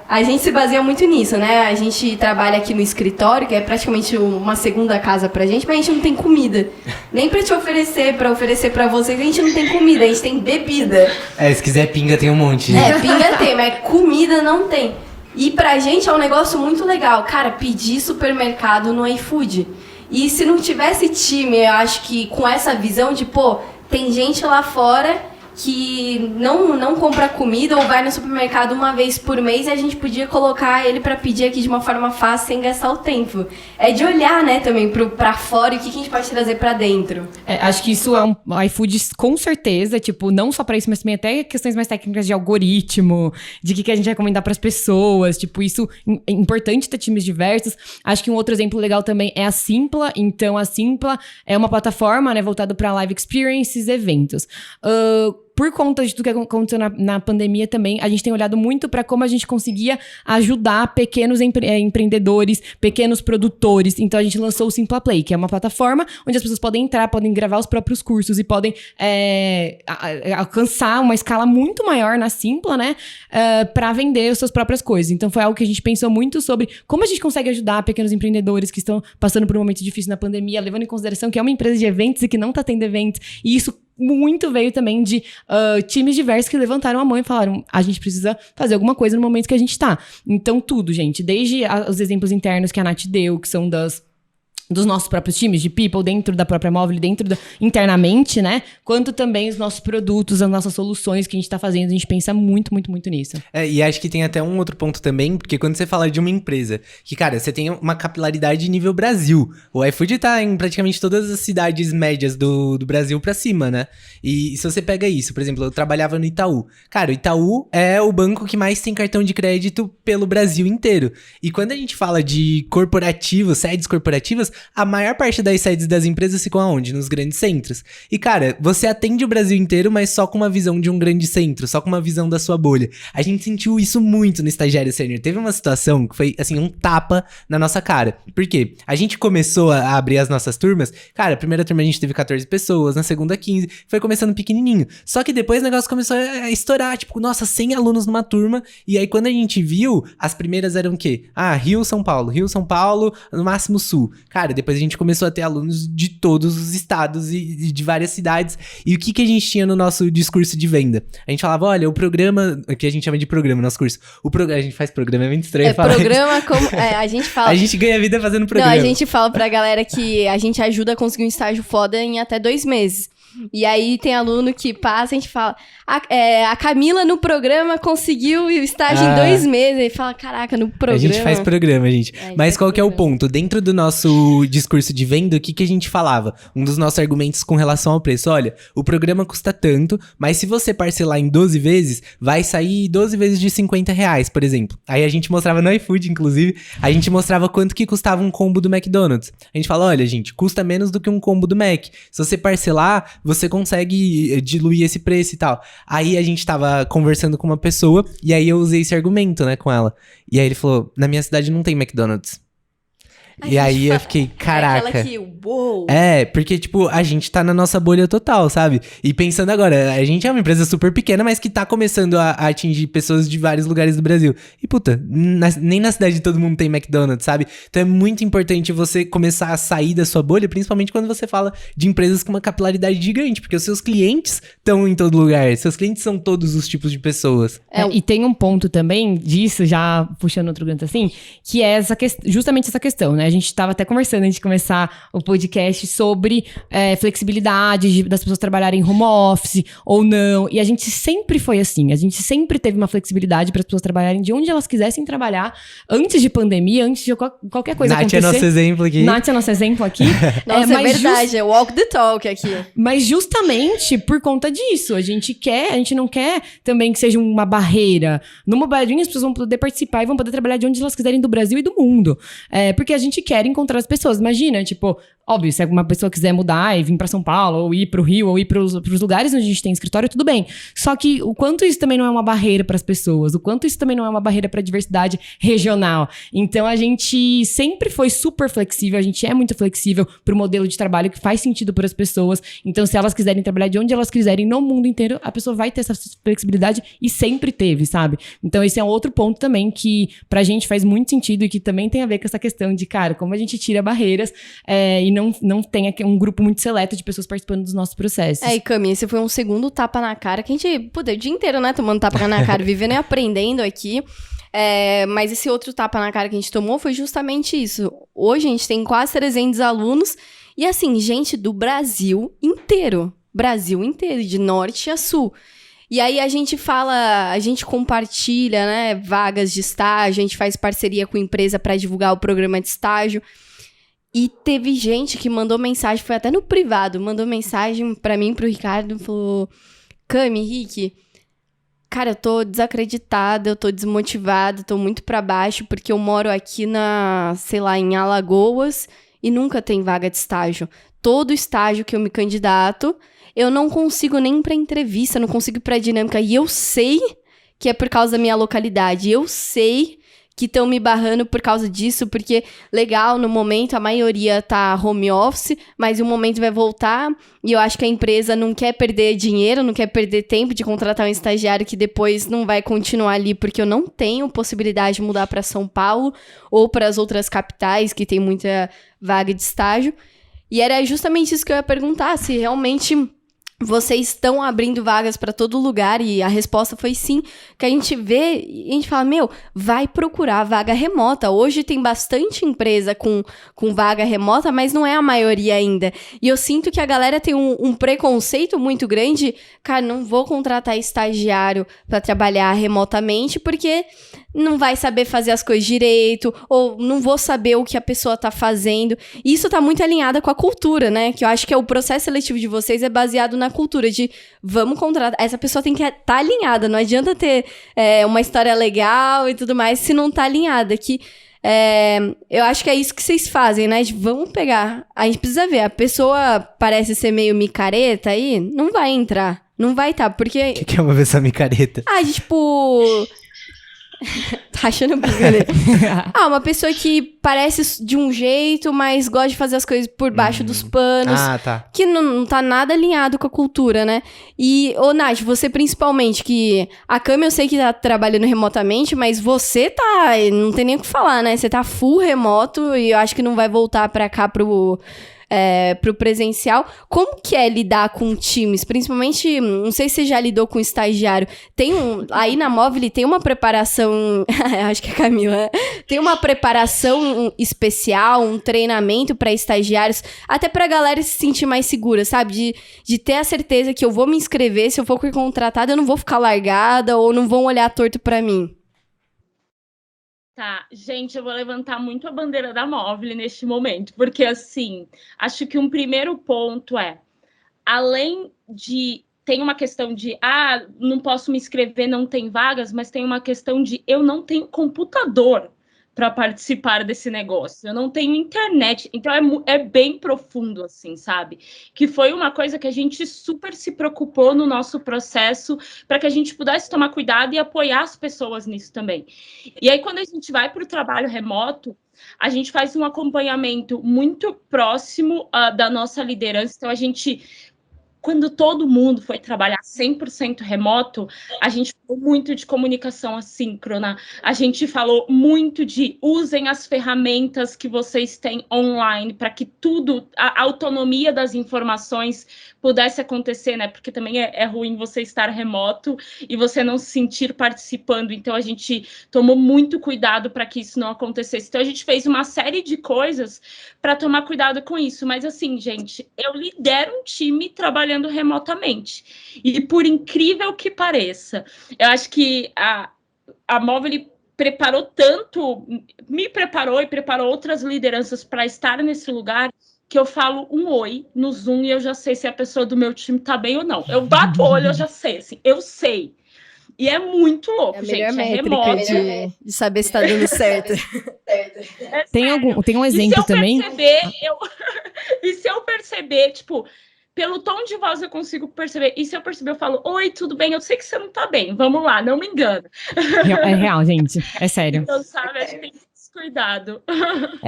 a gente se baseia muito nisso, né? A gente trabalha aqui no escritório, que é praticamente uma segunda casa pra gente, mas a gente não tem comida. Nem pra te oferecer, pra oferecer pra vocês, a gente não tem comida, a gente tem bebida. Se quiser pinga tem um monte. Pinga tem, mas comida não tem. E pra gente é um negócio muito legal, cara, pedir supermercado no iFood. E se não tivesse time, eu acho que com essa visão de, tem gente lá fora que não compra comida ou vai no supermercado uma vez por mês e a gente podia colocar ele pra pedir aqui de uma forma fácil, sem gastar o tempo. É de olhar, né, também pra fora e o que a gente pode trazer pra dentro. Acho que isso é um iFood com certeza, não só pra isso, mas também até questões mais técnicas de algoritmo, de que a gente vai recomendar pras pessoas, isso é importante ter times diversos. Acho que um outro exemplo legal também é a Simpla. Então, a Simpla é uma plataforma, né, voltada pra live experiences e eventos. Por conta de tudo que aconteceu na pandemia também, a gente tem olhado muito para como a gente conseguia ajudar pequenos empreendedores, pequenos produtores. Então, a gente lançou o Simpla Play, que é uma plataforma onde as pessoas podem entrar, podem gravar os próprios cursos e podem alcançar uma escala muito maior na Simpla, né? Para vender as suas próprias coisas. Então, foi algo que a gente pensou muito sobre como a gente consegue ajudar pequenos empreendedores que estão passando por um momento difícil na pandemia, levando em consideração que é uma empresa de eventos e que não está tendo eventos. E isso muito veio também de times diversos que levantaram a mão e falaram, a gente precisa fazer alguma coisa no momento que a gente tá. Então, tudo, gente. Desde os exemplos internos que a Nath deu, que são dos nossos próprios times de people, dentro da própria Movile, internamente, né? Quanto também os nossos produtos, as nossas soluções que a gente tá fazendo, a gente pensa muito, muito, muito nisso. E acho que tem até um outro ponto também, porque quando você fala de uma empresa, que, cara, você tem uma capilaridade nível Brasil. O iFood tá em praticamente todas as cidades médias do Brasil pra cima, né? E se você pega isso, por exemplo, eu trabalhava no Itaú. Cara, o Itaú é o banco que mais tem cartão de crédito pelo Brasil inteiro. E quando a gente fala de corporativos, sedes corporativas, a maior parte das sedes das empresas ficam aonde? Nos grandes centros. E, cara, você atende o Brasil inteiro, mas só com uma visão de um grande centro, só com uma visão da sua bolha. A gente sentiu isso muito no Estagiário Sênior. Teve uma situação que foi, assim, um tapa na nossa cara. Por quê? A gente começou a abrir as nossas turmas, cara, a primeira turma a gente teve 14 pessoas, na segunda 15, foi começando pequenininho. Só que depois o negócio começou a estourar, nossa, 100 alunos numa turma, e aí quando a gente viu, as primeiras eram o quê? Rio, São Paulo, no máximo Sul. Cara, depois a gente começou a ter alunos de todos os estados e de várias cidades. E o que a gente tinha no nosso discurso de venda? A gente falava, olha, o programa, que a gente chama de programa, nosso curso. A gente faz programa, é muito estranho falar programa isso. Como... a gente fala... A gente ganha vida fazendo programa. Não, a gente fala pra galera que a gente ajuda a conseguir um estágio foda em até 2 meses. E aí tem aluno que passa, a gente fala, a Camila no programa conseguiu o estágio em 2 meses. E fala, caraca, no programa. A gente faz programa, gente. Mas qual que é o ponto? Dentro do nosso discurso de venda, o que a gente falava? Um dos nossos argumentos com relação ao preço. Olha, o programa custa tanto, mas se você parcelar em 12 vezes, vai sair 12 vezes de R$50, por exemplo. Aí a gente mostrava no iFood, inclusive, a gente mostrava quanto que custava um combo do McDonald's. A gente fala, olha, gente, custa menos do que um combo do Mac. Se você parcelar, você consegue diluir esse preço e tal. Aí a gente tava conversando com uma pessoa, e aí eu usei esse argumento, né, com ela. E aí ele falou, na minha cidade não tem McDonald's. E aí eu fiquei, É caraca. aquela que, uou. Porque, tipo, a gente tá na nossa bolha total, sabe? E pensando agora, a gente é uma empresa super pequena, mas que tá começando a atingir pessoas de vários lugares do Brasil. E, puta, nem na cidade todo mundo tem McDonald's, sabe? Então é muito importante você começar a sair da sua bolha, principalmente quando você fala de empresas com uma capilaridade gigante, porque os seus clientes estão em todo lugar, seus clientes são todos os tipos de pessoas. E tem um ponto também disso, já puxando outro gancho assim, que é justamente essa questão, né? A gente tava até conversando antes de começar o podcast sobre flexibilidade das pessoas trabalharem em home office ou não. E a gente sempre foi assim. A gente sempre teve uma flexibilidade para as pessoas trabalharem de onde elas quisessem trabalhar, antes de pandemia, antes de qualquer coisa Nath acontecer. é nosso exemplo aqui. Nath é nosso exemplo aqui. Nossa, é verdade, é walk the talk aqui. Mas justamente por conta disso, a gente não quer também que seja uma barreira. No Mobile Dream, as pessoas vão poder participar e vão poder trabalhar de onde elas quiserem do Brasil e do mundo. Porque a gente quer encontrar as pessoas. Imagina, tipo, óbvio, se uma pessoa quiser mudar e vir pra São Paulo, ou ir pro Rio, ou ir pros lugares onde a gente tem escritório, tudo bem. Só que o quanto isso também não é uma barreira pras pessoas, o quanto isso também não é uma barreira pra diversidade regional. Então, a gente sempre foi super flexível, a gente é muito flexível pro modelo de trabalho que faz sentido para as pessoas. Então, se elas quiserem trabalhar de onde elas quiserem no mundo inteiro, a pessoa vai ter essa flexibilidade e sempre teve, sabe? Então, esse é um outro ponto também que pra gente faz muito sentido e que também tem a ver com essa questão de, cara, como a gente tira barreiras e não tem aqui um grupo muito seleto de pessoas participando dos nossos processos. E Cami, esse foi um segundo tapa na cara que a gente, puta, o dia inteiro, né, tomando tapa na cara, vivendo e aprendendo aqui. Mas esse outro tapa na cara que a gente tomou foi justamente isso. Hoje a gente tem quase 300 alunos e, assim, gente do Brasil inteiro, de norte a sul. E aí a gente compartilha, né, vagas de estágio, a gente faz parceria com a empresa para divulgar o programa de estágio. E teve gente que mandou mensagem, foi até no privado, mandou mensagem pra mim, pro Ricardo, falou: Cami, Rick, cara, eu tô desacreditada, eu tô desmotivada, tô muito pra baixo, porque eu moro aqui em Alagoas e nunca tem vaga de estágio. Todo estágio que eu me candidato, eu não consigo nem ir pra entrevista, não consigo ir pra dinâmica. E eu sei que é por causa da minha localidade, eu sei que estão me barrando por causa disso, porque, legal, no momento a maioria tá home office, mas o momento vai voltar, e eu acho que a empresa não quer perder dinheiro, não quer perder tempo de contratar um estagiário que depois não vai continuar ali, porque eu não tenho possibilidade de mudar para São Paulo ou para as outras capitais que tem muita vaga de estágio. E era justamente isso que eu ia perguntar, se realmente vocês estão abrindo vagas para todo lugar, e a resposta foi sim, que a gente vê e a gente fala, vai procurar vaga remota. Hoje tem bastante empresa com vaga remota, mas não é a maioria ainda. E eu sinto que a galera tem um preconceito muito grande, cara, não vou contratar estagiário para trabalhar remotamente, porque não vai saber fazer as coisas direito, ou não vou saber o que a pessoa tá fazendo. E isso tá muito alinhado com a cultura, né? Que eu acho que o processo seletivo de vocês é baseado na cultura de vamos contratar. Essa pessoa tem que estar alinhada, não adianta ter uma história legal e tudo mais se não tá alinhada. Eu acho que é isso que vocês fazem, né? Vamos pegar. A gente precisa ver, a pessoa parece ser meio micareta aí, não vai entrar. Não vai estar, porque... O que é uma pessoa micareta? Tá achando brincadeira. Uma pessoa que parece de um jeito, mas gosta de fazer as coisas por baixo dos panos. Tá. Que não tá nada alinhado com a cultura, né? E, Nath, você principalmente, que a Cami eu sei que tá trabalhando remotamente, mas você não tem nem o que falar, né? Você tá full remoto e eu acho que não vai voltar pra cá pro presencial. Como que é lidar com times? Principalmente, não sei se você já lidou com estagiário. Aí na Movile tem uma preparação, acho que é a Camila, né? Tem uma preparação especial, um treinamento para estagiários, até pra galera se sentir mais segura, sabe? De ter a certeza que eu vou me inscrever, se eu for contratada, eu não vou ficar largada ou não vão olhar torto pra mim. Tá, gente, eu vou levantar muito a bandeira da Movile neste momento, porque, assim, acho que um primeiro ponto além de... Tem uma questão de, não posso me inscrever, não tem vagas, mas tem uma questão de eu não tenho computador para participar desse negócio. Eu não tenho internet, então é bem profundo, assim, sabe? Que foi uma coisa que a gente super se preocupou no nosso processo para que a gente pudesse tomar cuidado e apoiar as pessoas nisso também. E aí, quando a gente vai para o trabalho remoto, a gente faz um acompanhamento muito próximo da nossa liderança. Então, a gente, quando todo mundo foi trabalhar 100% remoto, a gente falou muito de comunicação assíncrona, a gente falou muito de usem as ferramentas que vocês têm online para que tudo, a autonomia das informações pudesse acontecer, né? Porque também é ruim você estar remoto e você não se sentir participando. Então, a gente tomou muito cuidado para que isso não acontecesse. Então, a gente fez uma série de coisas para tomar cuidado com isso. Mas, assim, gente, eu lidero um time trabalhando remotamente. E, por incrível que pareça, eu acho que a Movile preparou tanto, me preparou e preparou outras lideranças para estar nesse lugar, que eu falo um oi no Zoom e eu já sei se a pessoa do meu time tá bem ou não. Eu bato o olho, eu já sei, assim, eu sei. E é muito louco, gente, é remoto. De saber se tá dando certo. Tem um exemplo também? E se eu perceber, tipo, pelo tom de voz eu consigo perceber. E se eu perceber, eu falo, oi, tudo bem? Eu sei que você não tá bem, vamos lá, não me engana. É real, gente, é sério. Então, sabe, a gente tem que cuidado.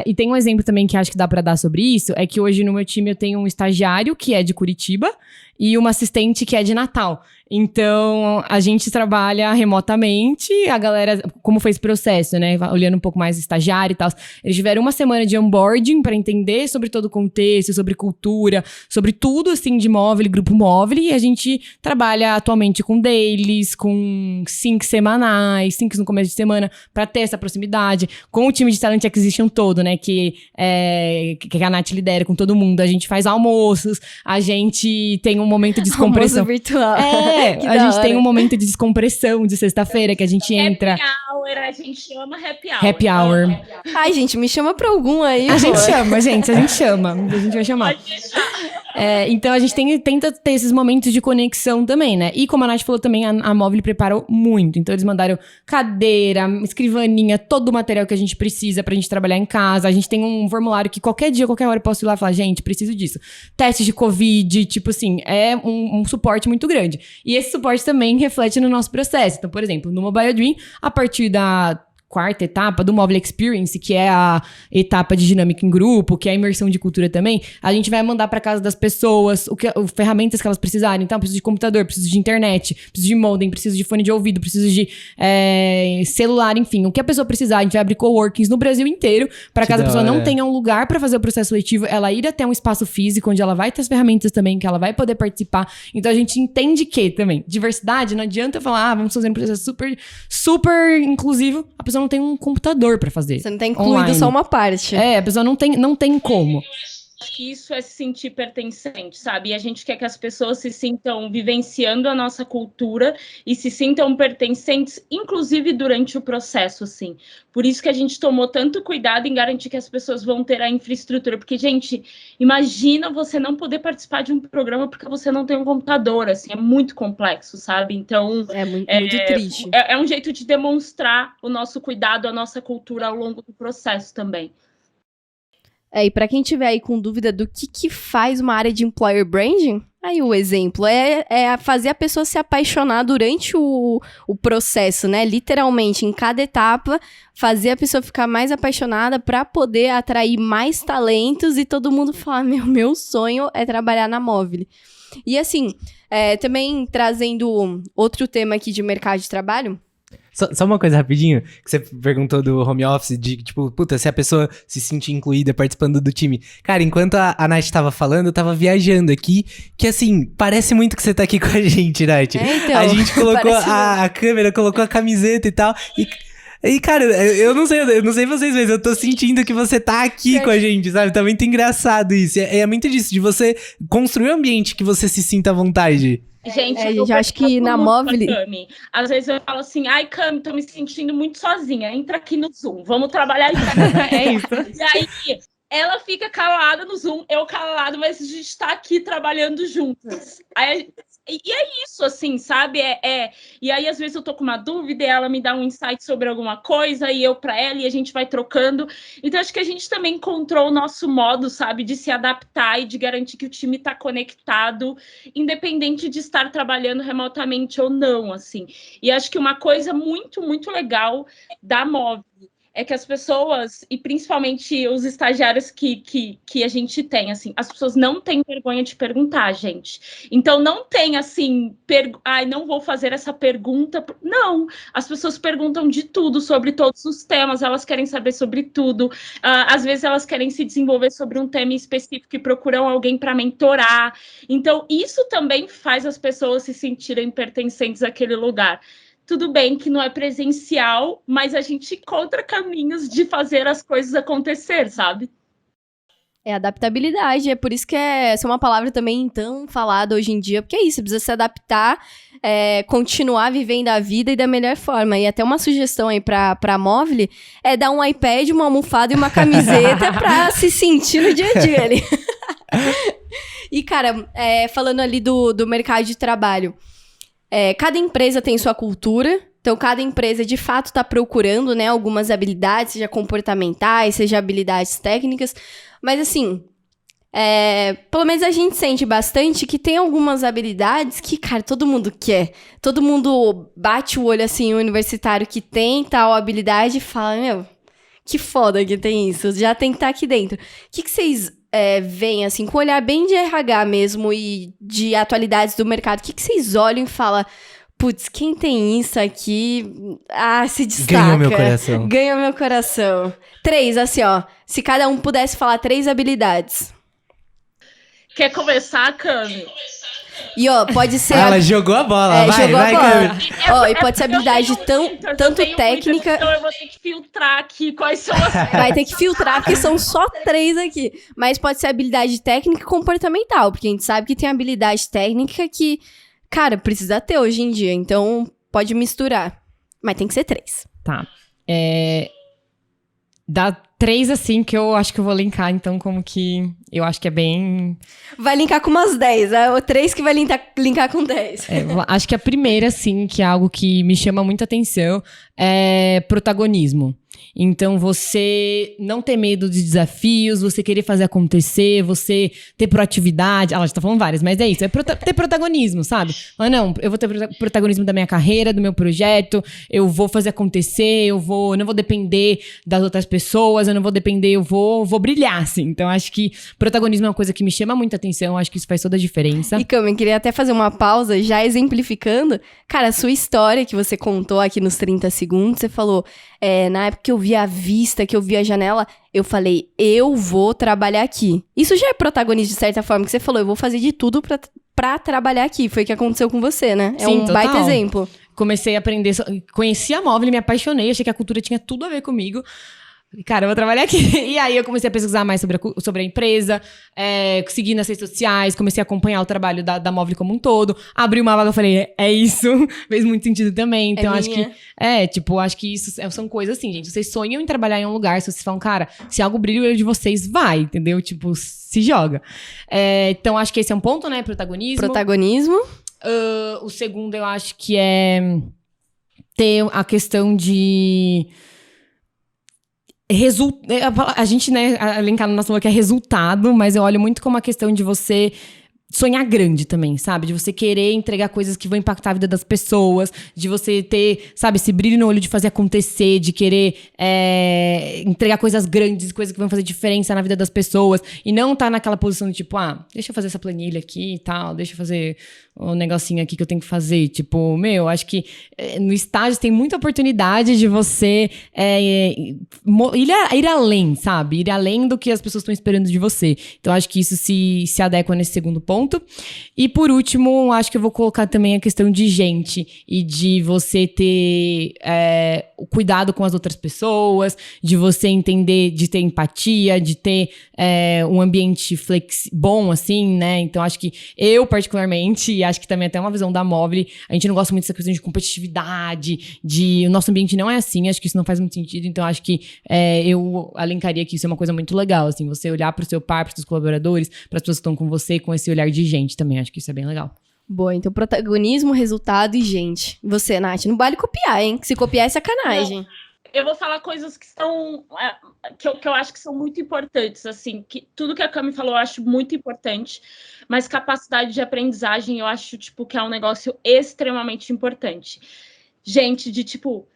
E tem um exemplo também que acho que dá pra dar sobre isso, é que hoje no meu time eu tenho um estagiário que é de Curitiba e uma assistente que é de Natal. Então, a gente trabalha remotamente, a galera, como foi esse processo, né? Olhando um pouco mais estagiário e tal. Eles tiveram uma semana de onboarding para entender sobre todo o contexto, sobre cultura, sobre tudo, assim, de Movile, grupo Movile. E a gente trabalha atualmente com dailies, com syncs semanais, syncs no começo de semana, para ter essa proximidade. Com o time de Talent Acquisition todo, né? Que a Nath lidera com todo mundo. A gente faz almoços, a gente tem um momento de descompressão. Almoço virtual. A gente tem um momento de descompressão de sexta-feira que a gente entra. Happy hour, a gente chama happy hour. Happy hour. Ai, gente, me chama pra algum aí. A gente pô. chama. A gente vai chamar. Pode deixar. Então a gente tenta ter esses momentos de conexão também, né? E como a Nath falou também, a Movile preparou muito. Então eles mandaram cadeira, escrivaninha, todo o material que a gente precisa pra gente trabalhar em casa. A gente tem um formulário que qualquer dia, qualquer hora eu posso ir lá e falar, gente, preciso disso. Testes de Covid, tipo assim, é um suporte muito grande. E esse suporte também reflete no nosso processo. Então, por exemplo, no Mobile Dream, a partir da quarta etapa do Movile Experience, que é a etapa de dinâmica em grupo, que é a imersão de cultura também, a gente vai mandar para casa das pessoas ferramentas que elas precisarem. Então, preciso de computador, preciso de internet, preciso de modem, preciso de fone de ouvido, preciso de celular, enfim. O que a pessoa precisar, a gente vai abrir coworkings no Brasil inteiro, para caso a pessoa não tenha um lugar para fazer o processo seletivo, ela ir até um espaço físico, onde ela vai ter as ferramentas também, que ela vai poder participar. Então, a gente entende que também, diversidade, não adianta falar, vamos fazer um processo super, super inclusivo, a pessoa não tem um computador pra fazer. Você não tem incluído online. só uma parte. A pessoa não tem como. Acho que isso é se sentir pertencente, sabe? E a gente quer que as pessoas se sintam vivenciando a nossa cultura e se sintam pertencentes, inclusive durante o processo, assim. Por isso que a gente tomou tanto cuidado em garantir que as pessoas vão ter a infraestrutura. Porque, gente, imagina você não poder participar de um programa porque você não tem um computador, assim. É muito complexo, sabe? Então... É muito triste. É um jeito de demonstrar o nosso cuidado, a nossa cultura ao longo do processo também. E pra quem tiver aí com dúvida do que faz uma área de employer branding, aí o exemplo é fazer a pessoa se apaixonar durante o processo, né? Literalmente, em cada etapa, fazer a pessoa ficar mais apaixonada pra poder atrair mais talentos e todo mundo falar, meu sonho é trabalhar na Movile. E assim, também trazendo outro tema aqui de mercado de trabalho. Só uma coisa rapidinho, que você perguntou do home office, de tipo, puta, se a pessoa se sentir incluída participando do time. Cara, enquanto a Nath tava falando, eu tava viajando aqui, que assim, parece muito que você tá aqui com a gente, Nath. Então, a gente colocou a câmera, colocou a camiseta e tal, e, cara, eu não sei vocês, mas eu tô sentindo que você tá aqui com a gente, sabe? Tá muito engraçado isso. É muito disso, de você construir um ambiente que você se sinta à vontade. Gente, eu acho que na Movile... Às vezes eu falo assim, ai, Cami, tô me sentindo muito sozinha, entra aqui no Zoom, vamos trabalhar junto. É isso. E aí, ela fica calada no Zoom, eu calado, mas a gente tá aqui trabalhando juntas. Aí E é isso, assim, sabe? E aí, às vezes, eu tô com uma dúvida e ela me dá um insight sobre alguma coisa, e eu para ela, e a gente vai trocando. Então, acho que a gente também encontrou o nosso modo, sabe, de se adaptar e de garantir que o time tá conectado, independente de estar trabalhando remotamente ou não, assim. E acho que uma coisa muito, muito legal da Move é que as pessoas, e principalmente os estagiários que a gente tem, assim, as pessoas não têm vergonha de perguntar, gente. Então, não tem, assim, não vou fazer essa pergunta. Não, as pessoas perguntam de tudo, sobre todos os temas, elas querem saber sobre tudo. Às vezes, elas querem se desenvolver sobre um tema específico e procuram alguém para mentorar. Então, isso também faz as pessoas se sentirem pertencentes àquele lugar. Tudo bem que não é presencial, mas a gente encontra caminhos de fazer as coisas acontecer, sabe? É adaptabilidade, é por isso que essa é uma palavra também tão falada hoje em dia, porque é isso, você precisa se adaptar, continuar vivendo a vida e da melhor forma. E até uma sugestão aí pra Movile é dar um iPad, uma almofada e uma camiseta pra se sentir no dia a dia ali. E, cara, falando ali do mercado de trabalho, cada empresa tem sua cultura, então cada empresa de fato está procurando, né, algumas habilidades, seja comportamentais, seja habilidades técnicas, mas assim, pelo menos a gente sente bastante que tem algumas habilidades que, cara, todo mundo quer, todo mundo bate o olho assim, o universitário que tem tal habilidade e fala, meu, que foda que tem isso, já tem que estar aqui dentro. O que vocês veem, assim, com um olhar bem de RH mesmo e de atualidades do mercado, o que vocês olham e falam, putz, quem tem isso aqui, se destaca. Ganhou meu coração. Ganhou meu coração. 3, assim, ó, se cada um pudesse falar 3 habilidades. Quer começar, Cami? E, ó, pode ser... Ela jogou a bola, vai, vai, Cami. Ó, e pode ser habilidade tanto técnica... Então eu vou ter que filtrar aqui quais são as... Vai ter que filtrar, porque são só 3 aqui. Mas pode ser habilidade técnica e comportamental, porque a gente sabe que tem habilidade técnica que, cara, precisa ter hoje em dia. Então, pode misturar. Mas tem que ser 3. Tá. Dá 3, assim, que eu acho que eu vou linkar, então, como que eu acho que é bem... Vai linkar com umas 10, o 3 que vai linkar com 10. Acho que a primeira, assim, que é algo que me chama muita atenção, é protagonismo. Então, você não ter medo de desafios, você querer fazer acontecer, você ter proatividade. A gente tá falando várias, mas é isso. É ter protagonismo, sabe? Mas não, eu vou ter protagonismo da minha carreira, do meu projeto, eu vou fazer acontecer, eu não vou depender das outras pessoas, eu não vou depender, eu vou brilhar, assim. Então, acho que protagonismo é uma coisa que me chama muita atenção, acho que isso faz toda a diferença. E, Cami, queria até fazer uma pausa, já exemplificando. Cara, a sua história que você contou aqui nos 30 segundos, você falou... na época que eu vi a vista, que eu vi a janela, eu falei, eu vou trabalhar aqui. Isso já é protagonista, de certa forma, que você falou, eu vou fazer de tudo pra trabalhar aqui. Foi o que aconteceu com você, né? É Sim, um total. baita exemplo. Comecei a aprender, conheci a Movile, me apaixonei, achei que a cultura tinha tudo a ver comigo. Cara, eu vou trabalhar aqui. E aí eu comecei a pesquisar mais sobre a empresa, segui nas redes sociais, comecei a acompanhar o trabalho da Movile como um todo. Abri uma vaga, eu falei, é isso. Fez muito sentido também. Então, acho que... acho que isso são coisas assim, gente. Vocês sonham em trabalhar em um lugar, se vocês falam, cara, se algo brilha o olho de vocês, vai, entendeu? Tipo, se joga. Então, acho que esse é um ponto, né? Protagonismo. O segundo, eu acho que é ter a questão de... A gente, né, linkar no nosso valor que é resultado, mas eu olho muito como a questão de você sonhar grande também, sabe? De você querer entregar coisas que vão impactar a vida das pessoas, de você ter, sabe, esse brilho no olho de fazer acontecer, de querer entregar coisas grandes, coisas que vão fazer diferença na vida das pessoas, e não tá naquela posição de tipo, deixa eu fazer essa planilha aqui e tal, deixa eu fazer um negocinho aqui que eu tenho que fazer. Tipo, acho que no estágio tem muita oportunidade de você ir além, sabe? Ir além do que as pessoas estão esperando de você. Então, acho que isso se adequa nesse segundo ponto. E, por último, acho que eu vou colocar também a questão de gente e de você ter o cuidado com as outras pessoas, de você entender, de ter empatia, de ter um ambiente bom, assim, né? Então, acho que eu, particularmente, e acho que também até uma visão da Movile, a gente não gosta muito dessa questão de competitividade, o nosso ambiente não é assim, acho que isso não faz muito sentido, então acho que eu alencaria que isso é uma coisa muito legal, assim, você olhar pro seu par, pros seus colaboradores, pras pessoas que estão com você, com esse olhar de gente também, acho que isso é bem legal. Boa, então protagonismo, resultado e gente. Você, Nath, não vale copiar, hein? Se copiar é sacanagem. Eu vou falar coisas que são que eu acho que são muito importantes, assim, que tudo que a Cami falou eu acho muito importante, mas capacidade de aprendizagem eu acho, tipo, que é um negócio extremamente importante. Gente, de, tipo,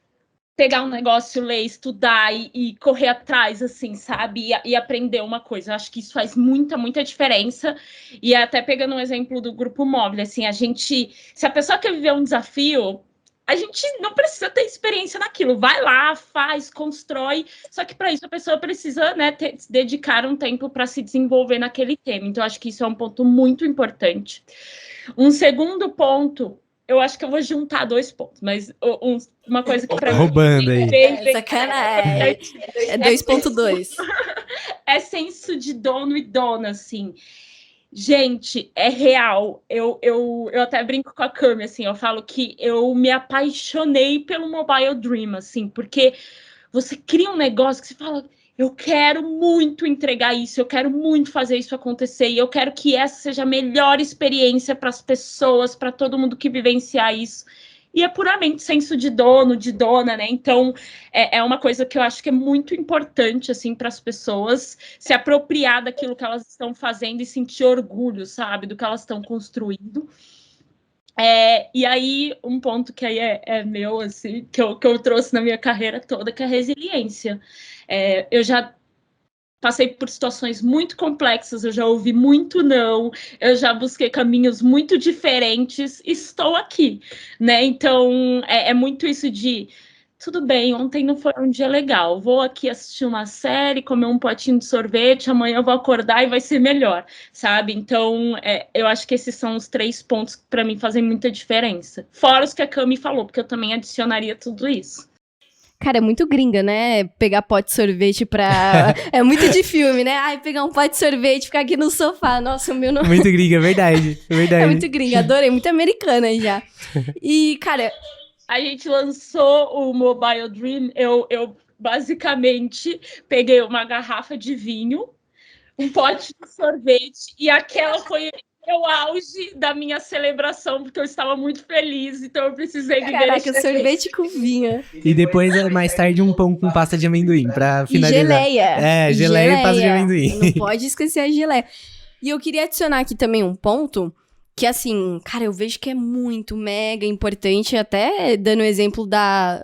pegar um negócio, ler, estudar e correr atrás, assim, sabe? E aprender uma coisa. Eu acho que isso faz muita diferença. E até pegando um exemplo do Grupo Móvel, assim, se a pessoa quer viver um desafio, a gente não precisa ter experiência naquilo. Vai lá, faz, constrói. Só que para isso a pessoa precisa, né, dedicar um tempo para se desenvolver naquele tema. Então, acho que isso é um ponto muito importante. Um segundo ponto, eu acho que eu vou juntar 2 pontos, mas uma coisa que para mim... Roubando aí. Sacanagem. É 2.2. É senso de dono e dona, assim. Gente, é real. Eu até brinco com a Cami, assim, eu falo que eu me apaixonei pelo Mobile Dream, assim, porque você cria um negócio que você fala, eu quero muito entregar isso, eu quero muito fazer isso acontecer, e eu quero que essa seja a melhor experiência para as pessoas, para todo mundo que vivenciar isso. E é puramente senso de dono, de dona, né? Então, é uma coisa que eu acho que é muito importante, assim, para as pessoas se apropriar daquilo que elas estão fazendo e sentir orgulho, sabe? Do que elas estão construindo. E aí, um ponto que aí é meu, assim, que eu trouxe na minha carreira toda, que é a resiliência. Eu já passei por situações muito complexas, eu já ouvi muito não, eu já busquei caminhos muito diferentes, estou aqui, né? Então, é muito isso de, tudo bem, ontem não foi um dia legal, vou aqui assistir uma série, comer um potinho de sorvete, amanhã eu vou acordar e vai ser melhor, sabe? Então, eu acho que esses são os 3 pontos que para mim fazem muita diferença. Fora os que a Cami falou, porque eu também adicionaria tudo isso. Cara, é muito gringa, né? Pegar pote de sorvete pra... É muito de filme, né? Ai, pegar um pote de sorvete e ficar aqui no sofá. Nossa, o meu não... Muito gringa, é verdade. É muito gringa, adorei. Muito americana já. E, cara... A gente lançou o Mobile Dream, eu basicamente peguei uma garrafa de vinho, um pote de sorvete, e aquela foi o auge da minha celebração, porque eu estava muito feliz, então eu precisei viver. Caraca, sorvete com vinho. E depois, mais tarde, um pão com pasta de amendoim, pra finalizar. E geleia. Geleia e pasta de amendoim. Não pode esquecer a geleia. E eu queria adicionar aqui também um ponto que, assim, cara, eu vejo que é muito, mega importante, até dando o exemplo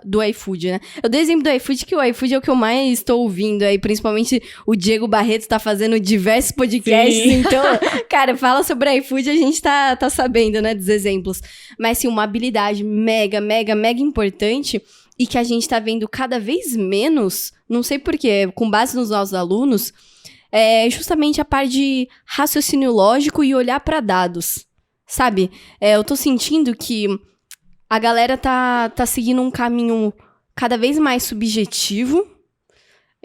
do iFood, né? Eu dei o exemplo do iFood, que o iFood é o que eu mais estou ouvindo aí, principalmente o Diego Barreto tá fazendo diversos podcasts, Sim. Então, cara, fala sobre iFood, a gente tá sabendo, né, dos exemplos. Mas, assim, uma habilidade mega importante e que a gente tá vendo cada vez menos, não sei porquê, com base nos nossos alunos, é justamente a parte de raciocínio lógico e olhar para dados. Sabe? Eu tô sentindo que a galera tá seguindo um caminho cada vez mais subjetivo.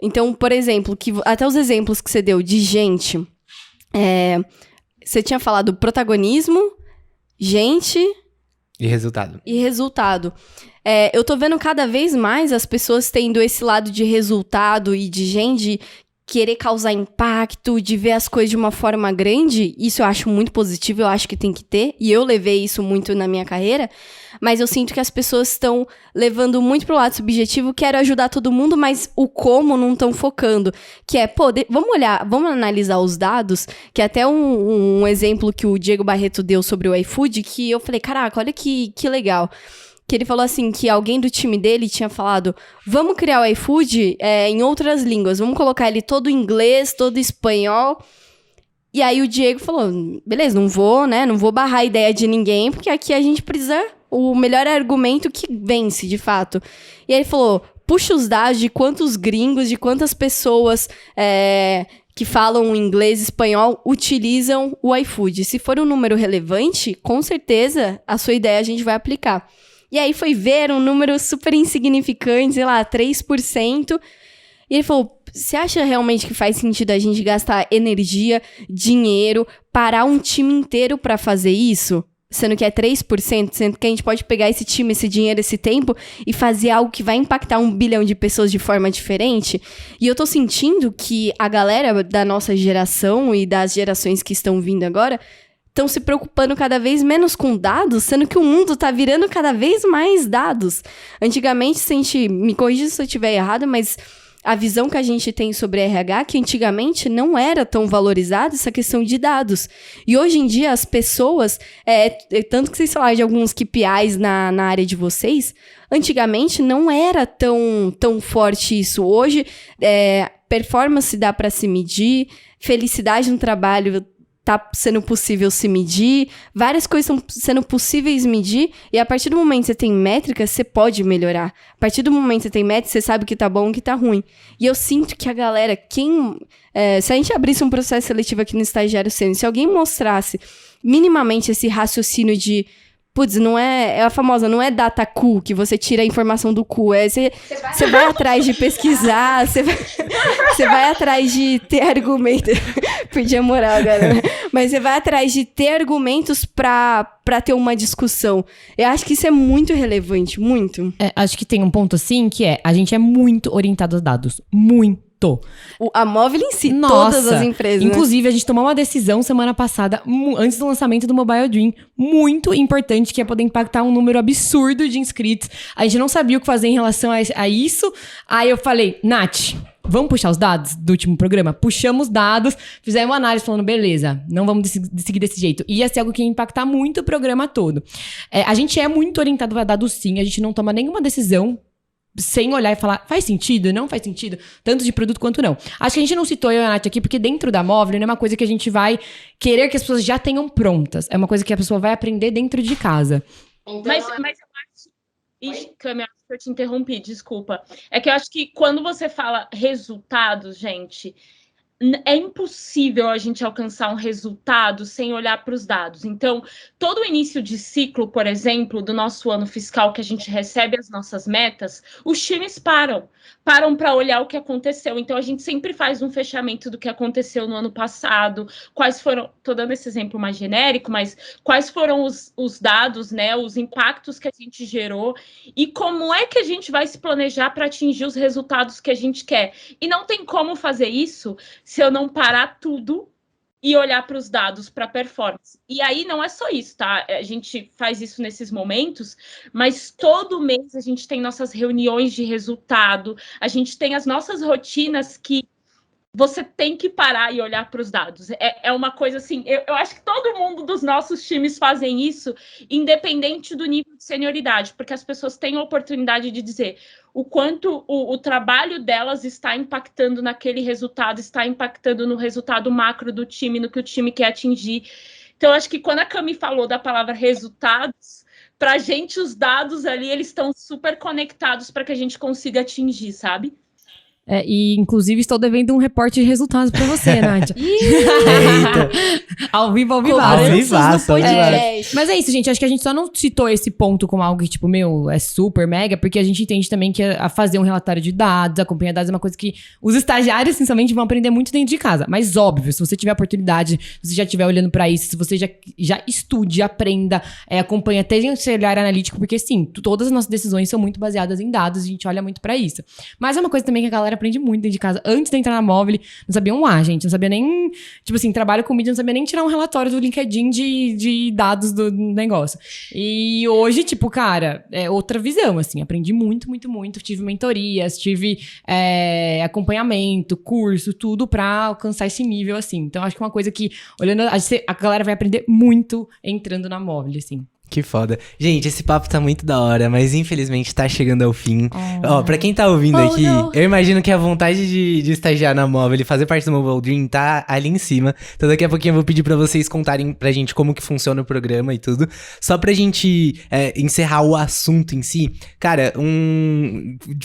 Então, por exemplo, até os exemplos que você deu de gente, você tinha falado protagonismo, gente... E resultado. Eu tô vendo cada vez mais as pessoas tendo esse lado de resultado e de gente... querer causar impacto, de ver as coisas de uma forma grande, isso eu acho muito positivo, eu acho que tem que ter, e eu levei isso muito na minha carreira, mas eu sinto que as pessoas estão levando muito pro lado subjetivo, quero ajudar todo mundo, mas o como não estão focando, que é, vamos analisar os dados, que é até um exemplo que o Diego Barreto deu sobre o iFood, que eu falei, caraca, olha que legal. Que ele falou assim, que alguém do time dele tinha falado, vamos criar o iFood em outras línguas, vamos colocar ele todo em inglês, todo em espanhol. E aí o Diego falou, beleza, não vou barrar a ideia de ninguém, porque aqui a gente precisa o melhor argumento que vence, de fato. E aí ele falou, puxa os dados de quantos gringos, de quantas pessoas que falam inglês e espanhol utilizam o iFood. Se for um número relevante, com certeza a sua ideia a gente vai aplicar. E aí foi ver um número super insignificante, sei lá, 3%. E ele falou, você acha realmente que faz sentido a gente gastar energia, dinheiro, parar um time inteiro pra fazer isso? Sendo que é 3%, sendo que a gente pode pegar esse time, esse dinheiro, esse tempo e fazer algo que vai impactar 1 bilhão de pessoas de forma diferente. E eu tô sentindo que a galera da nossa geração e das gerações que estão vindo agora estão se preocupando cada vez menos com dados, sendo que o mundo está virando cada vez mais dados. Antigamente, me corrija se eu estiver errado, mas a visão que a gente tem sobre RH, que antigamente não era tão valorizada essa questão de dados. E hoje em dia, as pessoas, tanto que vocês falaram de alguns KPIs na área de vocês, antigamente não era tão forte isso. Hoje, performance dá para se medir, felicidade no trabalho tá sendo possível se medir, várias coisas estão sendo possíveis medir, e a partir do momento que você tem métricas, você pode melhorar. A partir do momento que você tem métricas, você sabe o que tá bom e o que tá ruim. E eu sinto que a galera, se a gente abrisse um processo seletivo aqui no Estagiário Sênior, se alguém mostrasse minimamente esse raciocínio de não é a famosa, não é data cu, que você tira a informação do cu, você vai atrás de pesquisar, você vai atrás de ter argumento, perdi a moral agora, né? Mas você vai atrás de ter argumentos pra ter uma discussão. Eu acho que isso é muito relevante, muito. Acho que tem um ponto assim, que a gente é muito orientado a dados, muito. A Móvel em si, Nossa, todas as empresas. Inclusive, a gente tomou uma decisão semana passada, antes do lançamento do Mobile Dream, muito importante, que é poder impactar um número absurdo de inscritos. A gente não sabia o que fazer em relação a isso. Aí eu falei, Nath, vamos puxar os dados do último programa? Puxamos dados, fizemos uma análise falando, beleza, não vamos seguir desse jeito. Ia ser algo que ia impactar muito o programa todo. A gente é muito orientado a dados sim, a gente não toma nenhuma decisão sem olhar e falar, faz sentido, não faz sentido, tanto de produto quanto não. Acho que a gente não citou eu e a Nath aqui, porque dentro da Móvel não é uma coisa que a gente vai querer que as pessoas já tenham prontas. É uma coisa que a pessoa vai aprender dentro de casa. Então, mas eu acho... Ixi, Cami, eu te interrompi, desculpa. É que eu acho que quando você fala resultados, gente... É impossível a gente alcançar um resultado sem olhar para os dados. Então, todo o início de ciclo, por exemplo, do nosso ano fiscal, que a gente recebe as nossas metas, os times param para olhar o que aconteceu. Então, a gente sempre faz um fechamento do que aconteceu no ano passado, quais foram, estou dando esse exemplo mais genérico, mas quais foram os dados, né, os impactos que a gente gerou e como é que a gente vai se planejar para atingir os resultados que a gente quer. E não tem como fazer isso se eu não parar tudo e olhar para os dados, para a performance. E aí não é só isso, tá? A gente faz isso nesses momentos, mas todo mês a gente tem nossas reuniões de resultado, a gente tem as nossas rotinas que você tem que parar e olhar para os dados. É uma coisa assim, eu acho que todo mundo dos nossos times fazem isso, independente do nível de senioridade, porque as pessoas têm a oportunidade de dizer o quanto o trabalho delas está impactando naquele resultado, está impactando no resultado macro do time, no que o time quer atingir. Então, eu acho que quando a Cami falou da palavra resultados, para a gente os dados ali, eles estão super conectados para que a gente consiga atingir, sabe? E inclusive estou devendo um reporte de resultados para você, Nádia. Ao vivo, ao vivo. Mas é isso, gente. Acho que a gente só não citou esse ponto como algo que, tipo, é super mega, porque a gente entende também que a fazer um relatório de dados, acompanhar dados é uma coisa que os estagiários, sinceramente, vão aprender muito dentro de casa. Mas, óbvio, se você tiver oportunidade, se você já estiver olhando para isso, se você já estude, aprenda, acompanha, tenha esse olhar analítico, porque, sim, todas as nossas decisões são muito baseadas em dados, a gente olha muito para isso. Mas é uma coisa também que a galera aprende muito dentro de casa. Antes de entrar na Móvel, não sabia gente. Não sabia nem... Tipo assim, trabalho com mídia, não sabia nem tirar um relatório do LinkedIn de dados do negócio. E hoje, tipo, cara, é outra visão, assim. Aprendi muito, muito, muito. Tive mentorias, tive acompanhamento, curso, tudo pra alcançar esse nível, assim. Então, acho que é uma coisa que, olhando... A galera vai aprender muito entrando na Móvel, assim. Que foda. Gente, esse papo tá muito da hora, mas infelizmente tá chegando ao fim. Ó, pra quem tá ouvindo aqui, eu imagino que a vontade de estagiar na Móvel e fazer parte do Mobile Dream tá ali em cima. Então daqui a pouquinho eu vou pedir pra vocês contarem pra gente como que funciona o programa e tudo. Só pra gente encerrar o assunto em si. Cara,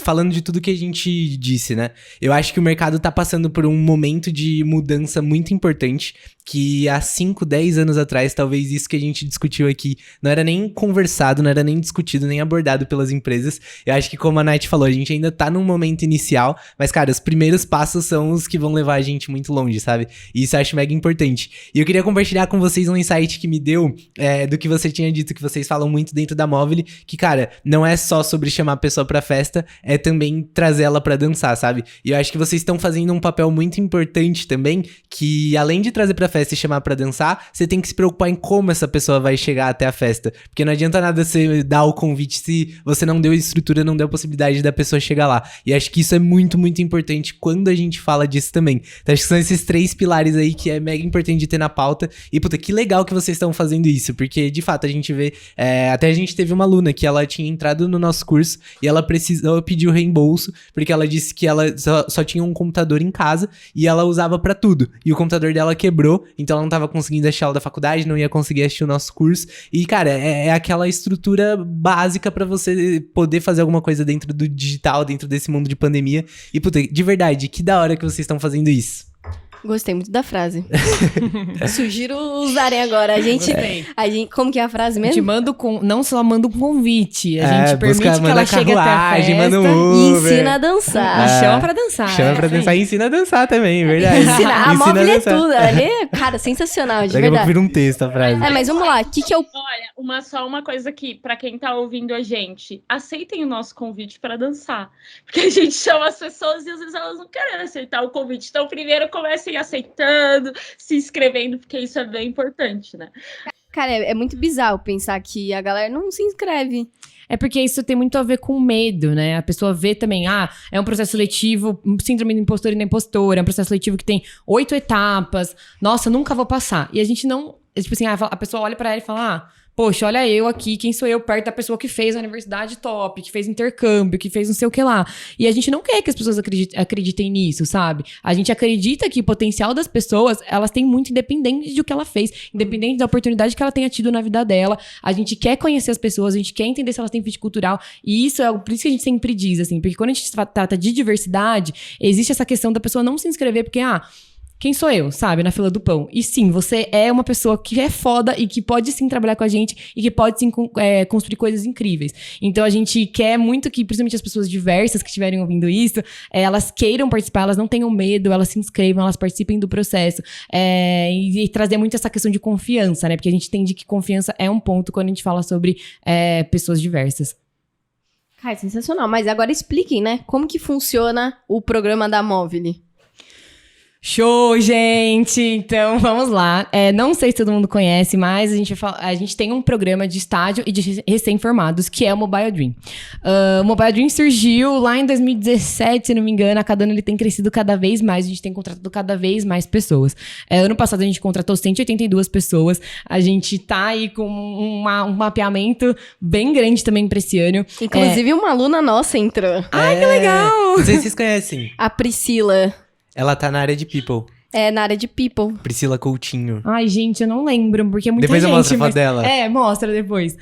falando de tudo que a gente disse, né? Eu acho que o mercado tá passando por um momento de mudança muito importante, que há 5, 10 anos atrás, talvez isso que a gente discutiu aqui não era nem conversado, não era nem discutido, nem abordado pelas empresas. Eu acho que, como a Nath falou, a gente ainda tá num momento inicial, mas, cara, os primeiros passos são os que vão levar a gente muito longe, sabe? E isso eu acho mega importante. E eu queria compartilhar com vocês um insight que me deu do que você tinha dito, que vocês falam muito dentro da Movile, que, cara, não é só sobre chamar a pessoa pra festa, é também trazer ela pra dançar, sabe? E eu acho que vocês estão fazendo um papel muito importante também, que além de trazer pra festa e chamar pra dançar, você tem que se preocupar em como essa pessoa vai chegar até a festa. Porque não adianta nada você dar o convite se você não deu estrutura, não deu a possibilidade da pessoa chegar lá. E acho que isso é muito, muito importante quando a gente fala disso também. Então acho que são esses 3 pilares aí que é mega importante de ter na pauta. E puta, que legal que vocês estão fazendo isso, porque de fato a gente vê, até a gente teve uma aluna que ela tinha entrado no nosso curso e ela precisou pedir o reembolso, porque ela disse que ela só tinha um computador em casa e ela usava pra tudo. E o computador dela quebrou, então ela não tava conseguindo assistir a aula da faculdade, não ia conseguir assistir o nosso curso. E, cara, é aquela estrutura básica pra você poder fazer alguma coisa dentro do digital, dentro desse mundo de pandemia. E, puta, de verdade, que da hora que vocês estão fazendo isso. Gostei muito da frase. Sugiro usarem agora. A gente, como que é a frase A mesmo? gente não só manda um convite, a gente permite que ela chegue até a festa manda um E Uber. ensina a dançar. e chama pra dançar. Chama pra dançar e ensina a dançar também, verdade. A Ensina Movile é dançar. tudo. Ali, cara, sensacional, de Daqui a pouco verdade. vira um texto a frase. Mas vamos lá. O que é o... Olha, só uma coisa aqui, pra quem tá ouvindo a gente, aceitem o nosso convite pra dançar. Porque a gente chama as pessoas e às vezes elas não querem aceitar o convite. Então, primeiro comecem aceitando, se inscrevendo, porque isso é bem importante, né? Cara, é muito bizarro pensar que a galera não se inscreve. É porque isso tem muito a ver com medo, né? A pessoa vê também, é um processo seletivo, síndrome do impostor e da impostora, é um processo seletivo que tem 8 etapas, nossa, nunca vou passar. E a gente não, tipo assim, a pessoa olha pra ela e fala, poxa, olha eu aqui, quem sou eu perto da pessoa que fez a universidade top, que fez intercâmbio, que fez não sei o que lá. E a gente não quer que as pessoas acreditem nisso, sabe? A gente acredita que o potencial das pessoas, elas têm muito independente do que ela fez, independente da oportunidade que ela tenha tido na vida dela. A gente quer conhecer as pessoas, a gente quer entender se elas têm fit cultural. E isso é por isso que a gente sempre diz, assim, porque quando a gente trata de diversidade, existe essa questão da pessoa não se inscrever, porque, quem sou eu, sabe? Na fila do pão. E sim, você é uma pessoa que é foda e que pode sim trabalhar com a gente e que pode sim construir coisas incríveis. Então a gente quer muito que, principalmente as pessoas diversas que estiverem ouvindo isso, elas queiram participar, elas não tenham medo, elas se inscrevam, elas participem do processo. E trazer muito essa questão de confiança, né? Porque a gente entende que confiança é um ponto quando a gente fala sobre pessoas diversas. Cara, sensacional. Mas agora expliquem, né? Como que funciona o programa da Movile? Show, gente! Então, vamos lá. Não sei se todo mundo conhece, mas a gente tem um programa de estágio e de recém-formados, que é o Mobile Dream. O Mobile Dream surgiu lá em 2017, se não me engano. A cada ano ele tem crescido cada vez mais. A gente tem contratado cada vez mais pessoas. Ano passado a gente contratou 182 pessoas. A gente tá aí com um mapeamento bem grande também pra esse ano. Inclusive, uma aluna nossa entrou. Ai, que legal! Não sei se vocês conhecem. A Priscila. Ela tá na área de People. Na área de People. Priscila Coutinho. Ai, gente, eu não lembro, porque é muita Depois gente. eu mostro a foto dela. Mostra depois.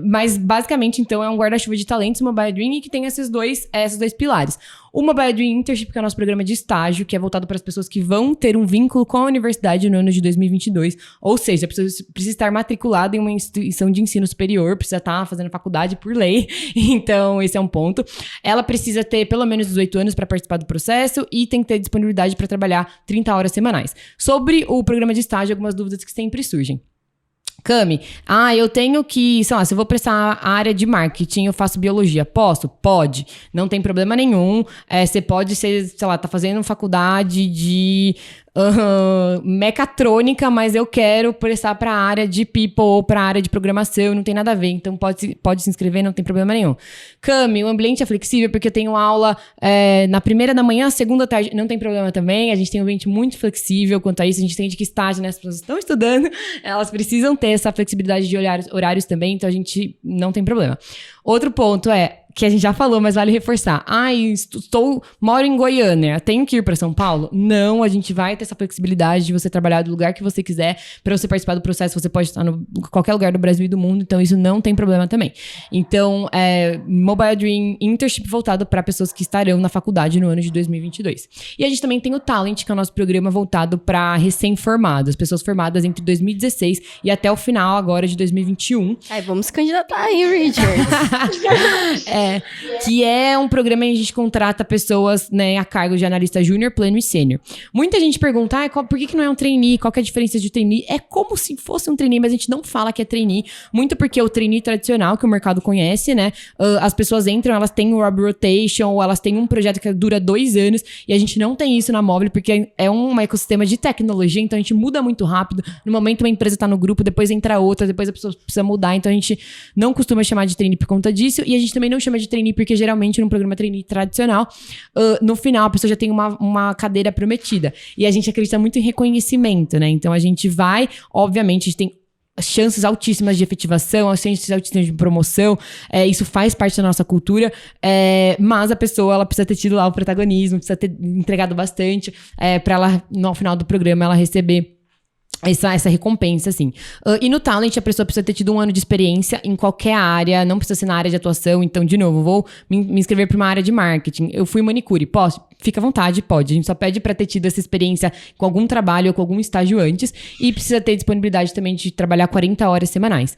Mas, basicamente, então, é um guarda-chuva de talentos, Mobile Dream, que tem esses dois pilares. O Mobile Dream Internship, que é o nosso programa de estágio, que é voltado para as pessoas que vão ter um vínculo com a universidade no ano de 2022. Ou seja, a pessoa precisa estar matriculada em uma instituição de ensino superior, precisa estar fazendo faculdade por lei. Então, esse é um ponto. Ela precisa ter pelo menos 18 anos para participar do processo e tem que ter disponibilidade para trabalhar 30 horas semanais. Sobre o programa de estágio, algumas dúvidas que sempre surgem. Cami, eu tenho que, sei lá, se eu vou prestar a área de marketing, eu faço biologia. Posso? Pode. Não tem problema nenhum. Você pode ser, sei lá, tá fazendo faculdade de mecatrônica, mas eu quero prestar para a área de people ou para a área de programação, não tem nada a ver. Então pode se inscrever, não tem problema nenhum. Cami, o ambiente é flexível porque eu tenho aula na primeira da manhã, segunda tarde, não tem problema também. A gente tem um ambiente muito flexível quanto a isso. A gente entende que estágio, né, as pessoas estão estudando, elas precisam ter essa flexibilidade de horários também, então a gente não tem problema. Outro ponto que a gente já falou, mas vale reforçar. Moro em Goiânia, tenho que ir para São Paulo? Não, a gente vai ter essa flexibilidade de você trabalhar do lugar que você quiser. Para você participar do processo, você pode estar em qualquer lugar do Brasil e do mundo, então isso não tem problema também. Então, Mobile Dream Internship voltado para pessoas que estarão na faculdade no ano de 2022. E a gente também tem o Talent, que é o nosso programa voltado para recém-formados, pessoas formadas entre 2016 e até o final agora de 2021. Vamos se candidatar aí, Richard. Que é um programa em que a gente contrata pessoas, né, a cargo de analista júnior, pleno e sênior. Muita gente pergunta, por que não é um trainee? Qual que é a diferença de trainee? É como se fosse um trainee, mas a gente não fala que é trainee, muito porque o trainee tradicional, que o mercado conhece, né, as pessoas entram, elas têm o Job Rotation, ou elas têm um projeto que dura 2 anos, e a gente não tem isso na Mobile, porque é um ecossistema de tecnologia, então a gente muda muito rápido. No momento uma empresa tá no grupo, depois entra outra, depois a pessoa precisa mudar, então a gente não costuma chamar de trainee por conta disso, e a gente também não chama de trainee porque geralmente num programa trainee tradicional, no final a pessoa já tem uma cadeira prometida. E a gente acredita muito em reconhecimento, né? Então a gente vai, obviamente, a gente tem chances altíssimas de efetivação, chances altíssimas de promoção, isso faz parte da nossa cultura, mas a pessoa, ela precisa ter tido lá o protagonismo, precisa ter entregado bastante, para ela, no final do programa, ela receber essa recompensa, assim. E no Talent, a pessoa precisa ter tido 1 ano de experiência em qualquer área, não precisa ser na área de atuação. Então, de novo, vou me inscrever para uma área de marketing. Eu fui manicure, posso? Fica à vontade, pode. A gente só pede para ter tido essa experiência com algum trabalho ou com algum estágio antes. E precisa ter disponibilidade também de trabalhar 40 horas semanais.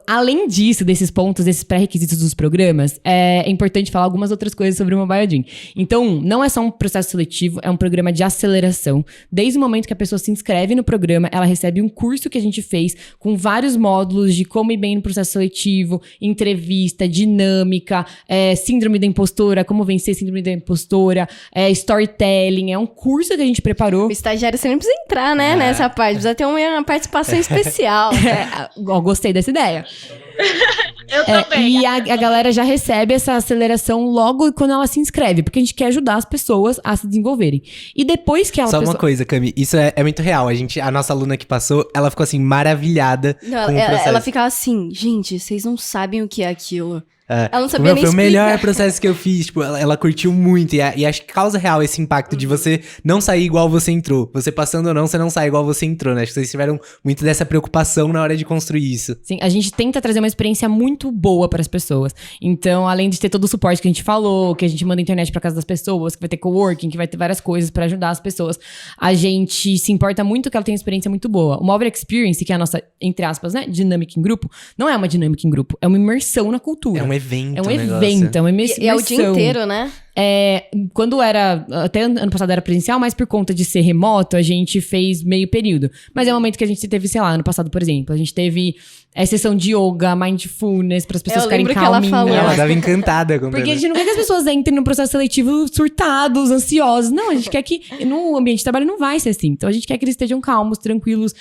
Além disso, desses pontos, desses pré-requisitos dos programas, é importante falar algumas outras coisas sobre o Mobile Dream. Então, não é só um processo seletivo, é um programa de aceleração. Desde o momento que a pessoa se inscreve no programa, ela recebe um curso que a gente fez com vários módulos de como ir bem no processo seletivo, entrevista, dinâmica, síndrome da impostora, como vencer síndrome da impostora, storytelling. É um curso que a gente preparou. O estagiário você nem precisa entrar, né, nessa parte. Precisa ter uma participação especial. Gostei dessa ideia. Eu também. E a galera já recebe essa aceleração logo quando ela se inscreve, porque a gente quer ajudar as pessoas a se desenvolverem. E depois que ela... Só uma coisa, Cami, isso é muito real. A nossa aluna que passou, ela ficou assim, maravilhada com o processo. Ela ficava assim, gente, vocês não sabem o que é aquilo. Ela não sabia nem Foi o explicar. melhor processo que eu fiz, tipo, ela curtiu muito, e acho que causa real esse impacto de você não sair igual você entrou. Você passando ou não, você não sai igual você entrou, né? Acho que vocês tiveram muito dessa preocupação na hora de construir isso. Sim, a gente tenta trazer uma experiência muito boa para as pessoas. Então, além de ter todo o suporte que a gente falou, que a gente manda internet para casa das pessoas, que vai ter coworking, que vai ter várias coisas para ajudar as pessoas, a gente se importa muito que ela tenha uma experiência muito boa. O Mobile Experience, que é a nossa, entre aspas, né, dinâmica em grupo, não é uma dinâmica em grupo, é uma imersão na cultura. É um evento, é uma imersão. E é o dia inteiro, né? Quando era, até ano passado era presencial, mas por conta de ser remoto, a gente fez meio período. Mas é um momento que a gente teve, sei lá, ano passado, por exemplo, a gente teve sessão de yoga, mindfulness, para as pessoas ficarem calminhas. Ela tava encantada com Porque a gente não quer que as pessoas entrem no processo seletivo surtados, ansiosos. Não, a gente quer que no ambiente de trabalho não vai ser assim. Então a gente quer que eles estejam calmos, tranquilos,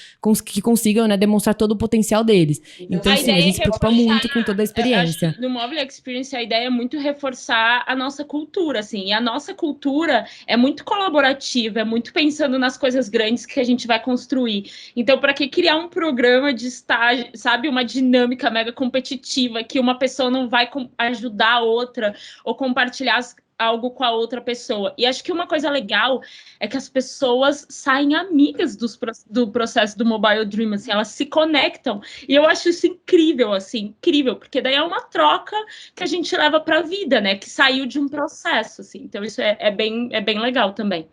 que consigam, né, demonstrar todo o potencial deles. Então, assim, a gente se preocupa muito com toda a experiência. No Mobile Experience, a ideia é muito reforçar a nossa cultura, assim. E a nossa cultura é muito colaborativa, é muito pensando nas coisas grandes que a gente vai construir. Então, para que criar um programa de estágio, sabe, uma dinâmica mega competitiva, que uma pessoa não vai ajudar a outra ou compartilhar algo com a outra pessoa. E acho que uma coisa legal é que as pessoas saem amigas do processo do Mobile Dream, assim, elas se conectam. E eu acho isso incrível, assim, incrível, porque daí é uma troca que a gente leva para a vida, né, que saiu de um processo, assim. Então isso é bem legal também.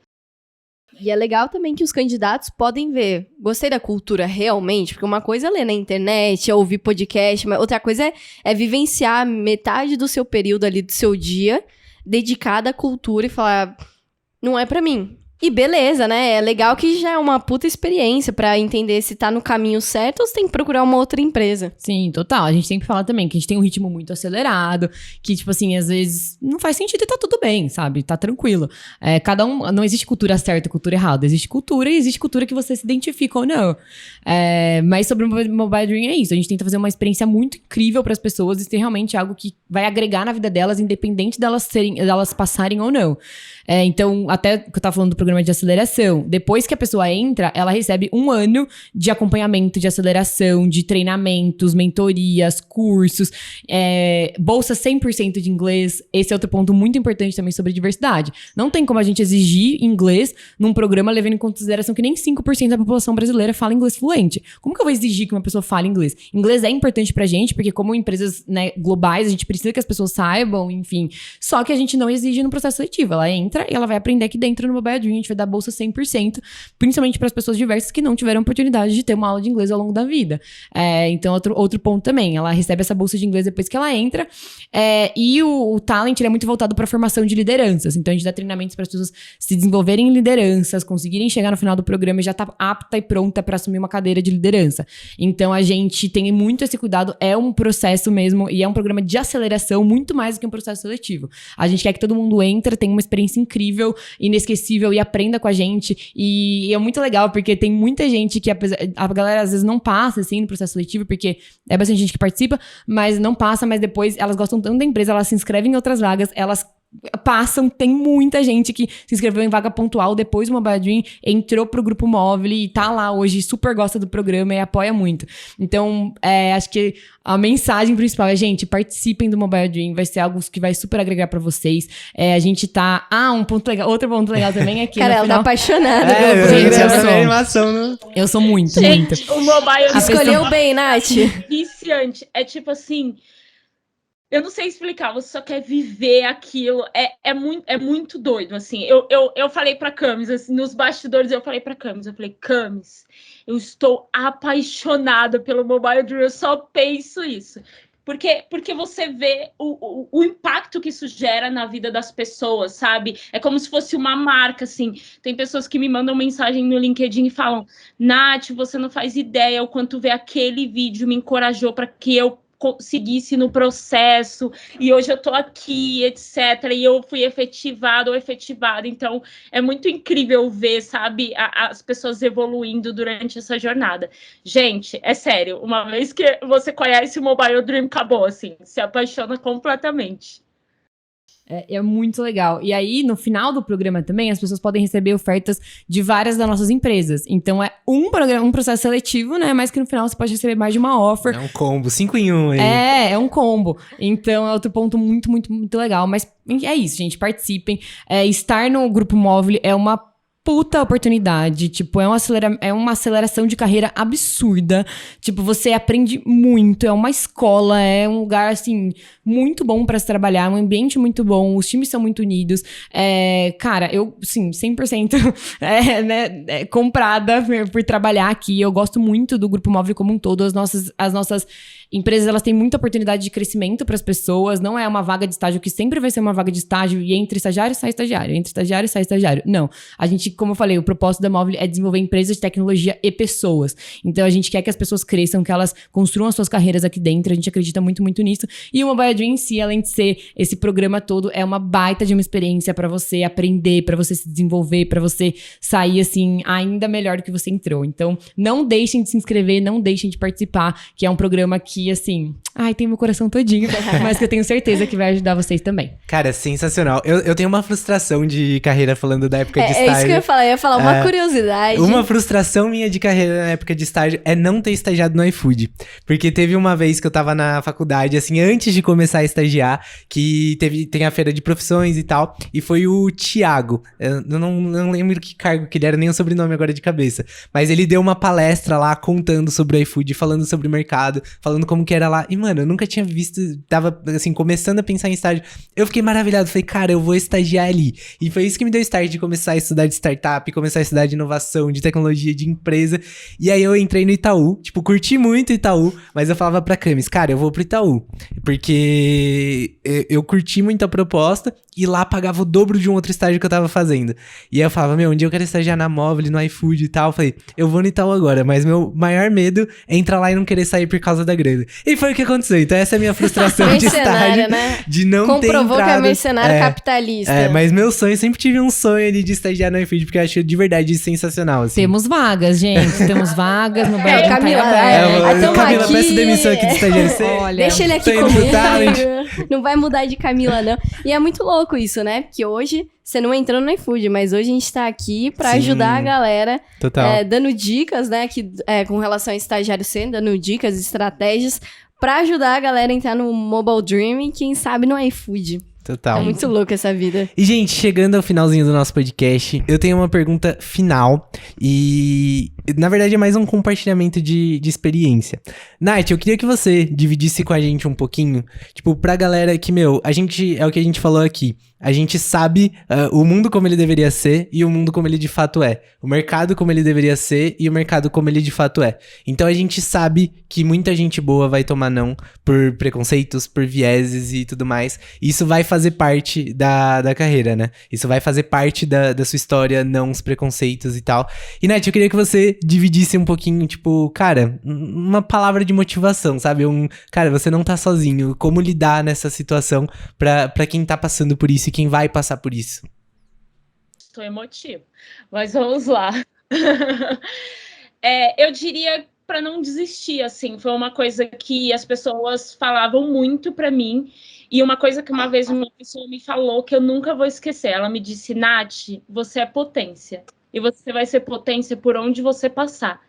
E é legal também que os candidatos podem ver, gostei da cultura realmente, porque uma coisa é ler na internet, é ouvir podcast, mas outra coisa é vivenciar metade do seu período ali, do seu dia, dedicada à cultura e falar, não é pra mim. E beleza, né? É legal que já é uma puta experiência pra entender se tá no caminho certo ou se tem que procurar uma outra empresa. Sim, total. A gente sempre fala também que a gente tem um ritmo muito acelerado, que, tipo assim, às vezes não faz sentido e tá tudo bem, sabe? Tá tranquilo. Cada um... Não existe cultura certa e cultura errada. Existe cultura e existe cultura que você se identifica ou não. Mas sobre o Mobile Dream é isso. A gente tenta fazer uma experiência muito incrível pras pessoas e ser realmente algo que vai agregar na vida delas, independente delas passarem ou não. Então, até que eu tava falando do programa programa de aceleração. Depois que a pessoa entra, ela recebe 1 ano de acompanhamento de aceleração, de treinamentos, mentorias, cursos, bolsa 100% de inglês. Esse é outro ponto muito importante também sobre diversidade. Não tem como a gente exigir inglês num programa levando em consideração que nem 5% da população brasileira fala inglês fluente. Como que eu vou exigir que uma pessoa fale inglês? Inglês é importante pra gente, porque como empresas, né, globais, a gente precisa que as pessoas saibam, enfim. Só que a gente não exige no processo seletivo. Ela entra e ela vai aprender aqui dentro no Mobile Dream. A gente vai dar bolsa 100%, principalmente para as pessoas diversas que não tiveram oportunidade de ter uma aula de inglês ao longo da vida. Então, outro ponto também. Ela recebe essa bolsa de inglês depois que ela entra. E o Talent ele é muito voltado para a formação de lideranças. Então, a gente dá treinamentos para as pessoas se desenvolverem em lideranças, conseguirem chegar no final do programa e já tá apta e pronta para assumir uma cadeira de liderança. Então, a gente tem muito esse cuidado. É um processo mesmo e é um programa de aceleração muito mais do que um processo seletivo. A gente quer que todo mundo entre, tenha uma experiência incrível, inesquecível e aprenda com a gente. E é muito legal, porque tem muita gente que a galera às vezes não passa, assim, no processo seletivo, porque é bastante gente que participa, mas não passa, mas depois elas gostam tanto da empresa, elas se inscrevem em outras vagas, elas passam, tem muita gente que se inscreveu em vaga pontual depois do Mobile Dream, entrou pro Grupo Móvel e tá lá hoje, super gosta do programa e apoia muito. Então, acho que a mensagem principal é, gente, participem do Mobile Dream, vai ser algo que vai super agregar pra vocês. A gente tá... outro ponto legal também é que cara, ela tá apaixonada. Eu sou muito, gente, muito. O Mobile Escolheu bem, Nath. Viciante. É tipo assim... Eu não sei explicar, você só quer viver aquilo. É muito doido, assim. Eu falei pra Camis, assim, nos bastidores, eu falei, Camis, eu estou apaixonada pelo Mobile Dream, eu só penso isso. Porque você vê o impacto que isso gera na vida das pessoas, sabe? É como se fosse uma marca, assim. Tem pessoas que me mandam mensagem no LinkedIn e falam, Nath, você não faz ideia o quanto ver aquele vídeo me encorajou para que eu conseguisse no processo, e hoje eu tô aqui, etc, e eu fui efetivada ou efetivada. Então, é muito incrível ver, sabe, as pessoas evoluindo durante essa jornada. Gente, é sério, uma vez que você conhece o Mobile Dream, acabou, assim, se apaixona completamente. É muito legal. E aí, no final do programa também, as pessoas podem receber ofertas de várias das nossas empresas. Então, é um processo seletivo, né? Mas que no final você pode receber mais de uma offer. É um combo, 5 em 1 aí. É um combo. Então, é outro ponto muito, muito, muito legal. Mas é isso, gente. Participem. Estar no Grupo Móvel é uma puta oportunidade, tipo, é uma aceleração de carreira absurda, tipo, você aprende muito, é uma escola, é um lugar, assim, muito bom pra se trabalhar, um ambiente muito bom, os times são muito unidos, cara, eu, sim, 100% comprada por trabalhar aqui, eu gosto muito do Grupo Móvel como um todo, as nossas empresas, elas têm muita oportunidade de crescimento para as pessoas, não é uma vaga de estágio que sempre vai ser uma vaga de estágio e entre estagiário sai estagiário, entre estagiário sai estagiário. Não, a gente, como eu falei, o propósito da Móvel é desenvolver empresas de tecnologia e pessoas. Então, a gente quer que as pessoas cresçam, que elas construam as suas carreiras aqui dentro, a gente acredita muito, muito nisso. E o Mobile Dream em si, além de ser esse programa todo, é uma baita de uma experiência para você aprender, para você se desenvolver, para você sair, assim, ainda melhor do que você entrou. Então, não deixem de se inscrever, não deixem de participar, que é um programa que, assim, tem meu coração todinho, mas que eu tenho certeza que vai ajudar vocês também. Cara, sensacional. Eu tenho uma frustração de carreira falando da época de estágio. É isso que eu ia falar uma curiosidade. Uma frustração minha de carreira na época de estágio é não ter estagiado no iFood. Porque teve uma vez que eu tava na faculdade, assim, antes de começar a estagiar, que tem a feira de profissões e tal, e foi o Thiago. Eu não lembro que cargo que ele era, nem o sobrenome agora de cabeça. Mas ele deu uma palestra lá, contando sobre o iFood, falando sobre o mercado, falando como que era lá. E, mano, eu nunca tinha visto, tava, assim, começando a pensar em estágio. Eu fiquei maravilhado, falei, cara, eu vou estagiar ali. E foi isso que me deu start de começar a estudar de startup, começar a estudar de inovação, de tecnologia, de empresa. E aí eu entrei no Itaú, tipo, curti muito o Itaú, mas eu falava pra Camis, cara, eu vou pro Itaú, porque eu curti muito a proposta e lá pagava o dobro de um outro estágio que eu tava fazendo. E aí eu falava, um dia eu quero estagiar na Móvel, no iFood e tal. Eu falei, eu vou no Itaú agora, mas meu maior medo é entrar lá e não querer sair por causa da grana. E foi o que aconteceu. Então essa é a minha frustração de estágio, né? De não ter entrado. Comprovou que é mercenário capitalista. Mas meu sonho, sempre tive um sonho ali de estagiar no iFood, porque eu acho de verdade sensacional, assim. Temos vagas, gente. Temos vagas no Brasil. Camila, peço demissão aqui do estagiário. Olha, deixa ele aqui comigo. Não vai mudar de Camila, não. E é muito louco, louco isso, né? Porque hoje você não entrou no iFood, mas hoje a gente tá aqui pra Sim. ajudar a galera, Total. dando dicas, né? Com relação ao estagiário C, dando dicas, estratégias pra ajudar a galera a entrar no Mobile Dream e quem sabe no iFood. Total. É muito louco essa vida. E, gente, chegando ao finalzinho do nosso podcast, eu tenho uma pergunta final e, na verdade, é mais um compartilhamento de experiência. Nath, eu queria que você dividisse com a gente um pouquinho, tipo, pra galera que, é o que a gente falou aqui, a gente sabe o mundo como ele deveria ser e o mundo como ele de fato é. O mercado como ele deveria ser e o mercado como ele de fato é. Então a gente sabe que muita gente boa vai tomar não por preconceitos, por vieses e tudo mais. E isso vai fazer parte da carreira, né? Isso vai fazer parte da sua história, não os preconceitos e tal. E, Nath, eu queria que você dividisse um pouquinho, tipo, cara, uma palavra de motivação, sabe? Cara, você não tá sozinho. Como lidar nessa situação pra quem tá passando por isso e quem vai passar por isso? Estou emotivo, mas vamos lá. Eu diria para não desistir, assim, foi uma coisa que as pessoas falavam muito para mim, e uma coisa que uma vez uma pessoa me falou que eu nunca vou esquecer, ela me disse, Nath, você é potência, e você vai ser potência por onde você passar.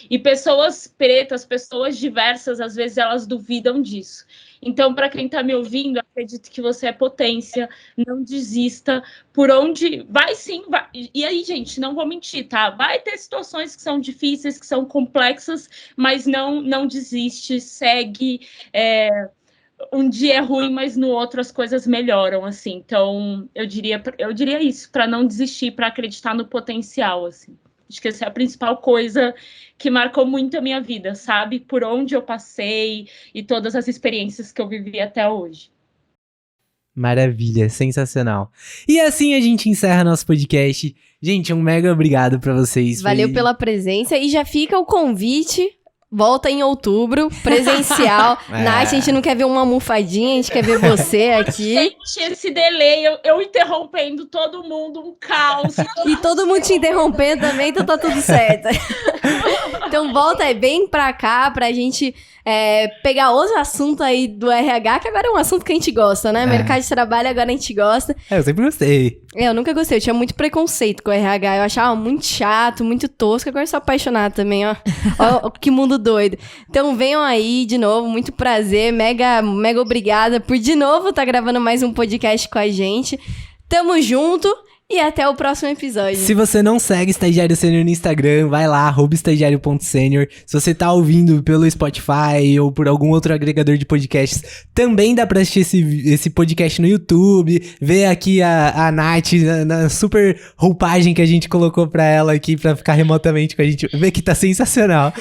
E pessoas pretas, pessoas diversas, às vezes elas duvidam disso. Então, para quem está me ouvindo, acredito que você é potência, não desista, por onde... Vai sim, vai. E aí, gente, não vou mentir, tá? Vai ter situações que são difíceis, que são complexas, mas não desiste, segue. Um dia é ruim, mas no outro as coisas melhoram, assim. Então, eu diria isso, para não desistir, para acreditar no potencial, assim. Acho que essa é a principal coisa que marcou muito a minha vida, sabe? Por onde eu passei e todas as experiências que eu vivi até hoje. Maravilha, sensacional. E assim a gente encerra nosso podcast. Gente, um mega obrigado pra vocês. Valeu pela presença e já fica o convite. Volta em outubro, presencial. Nath, a gente não quer ver uma almofadinha, a gente quer ver você aqui. Gente, esse delay, eu interrompendo todo mundo, um caos. E todo mundo te interrompendo também, então tá tudo certo. Então volta bem pra cá pra gente pegar outro assunto aí do RH, que agora é um assunto que a gente gosta, né? Mercado de trabalho agora a gente gosta. Eu sempre gostei. Eu nunca gostei, eu tinha muito preconceito com o RH, eu achava muito chato, muito tosco, agora eu sou apaixonada também, ó. Ó, que mundo doido. Então venham aí de novo, muito prazer, mega obrigada por de novo estar gravando mais um podcast com a gente. Tamo junto e até o próximo episódio. Se você não segue Estagiário Sênior no Instagram, vai lá, @estagiario.senior. Se você tá ouvindo pelo Spotify ou por algum outro agregador de podcasts, também dá pra assistir esse podcast no YouTube, ver aqui a Nath na super roupagem que a gente colocou pra ela aqui, pra ficar remotamente com a gente, ver que tá sensacional.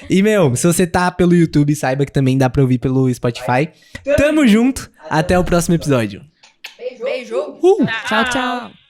E, se você tá pelo YouTube, saiba que também dá pra ouvir pelo Spotify. Tamo junto, até o próximo episódio. Beijo! Tchau, tchau.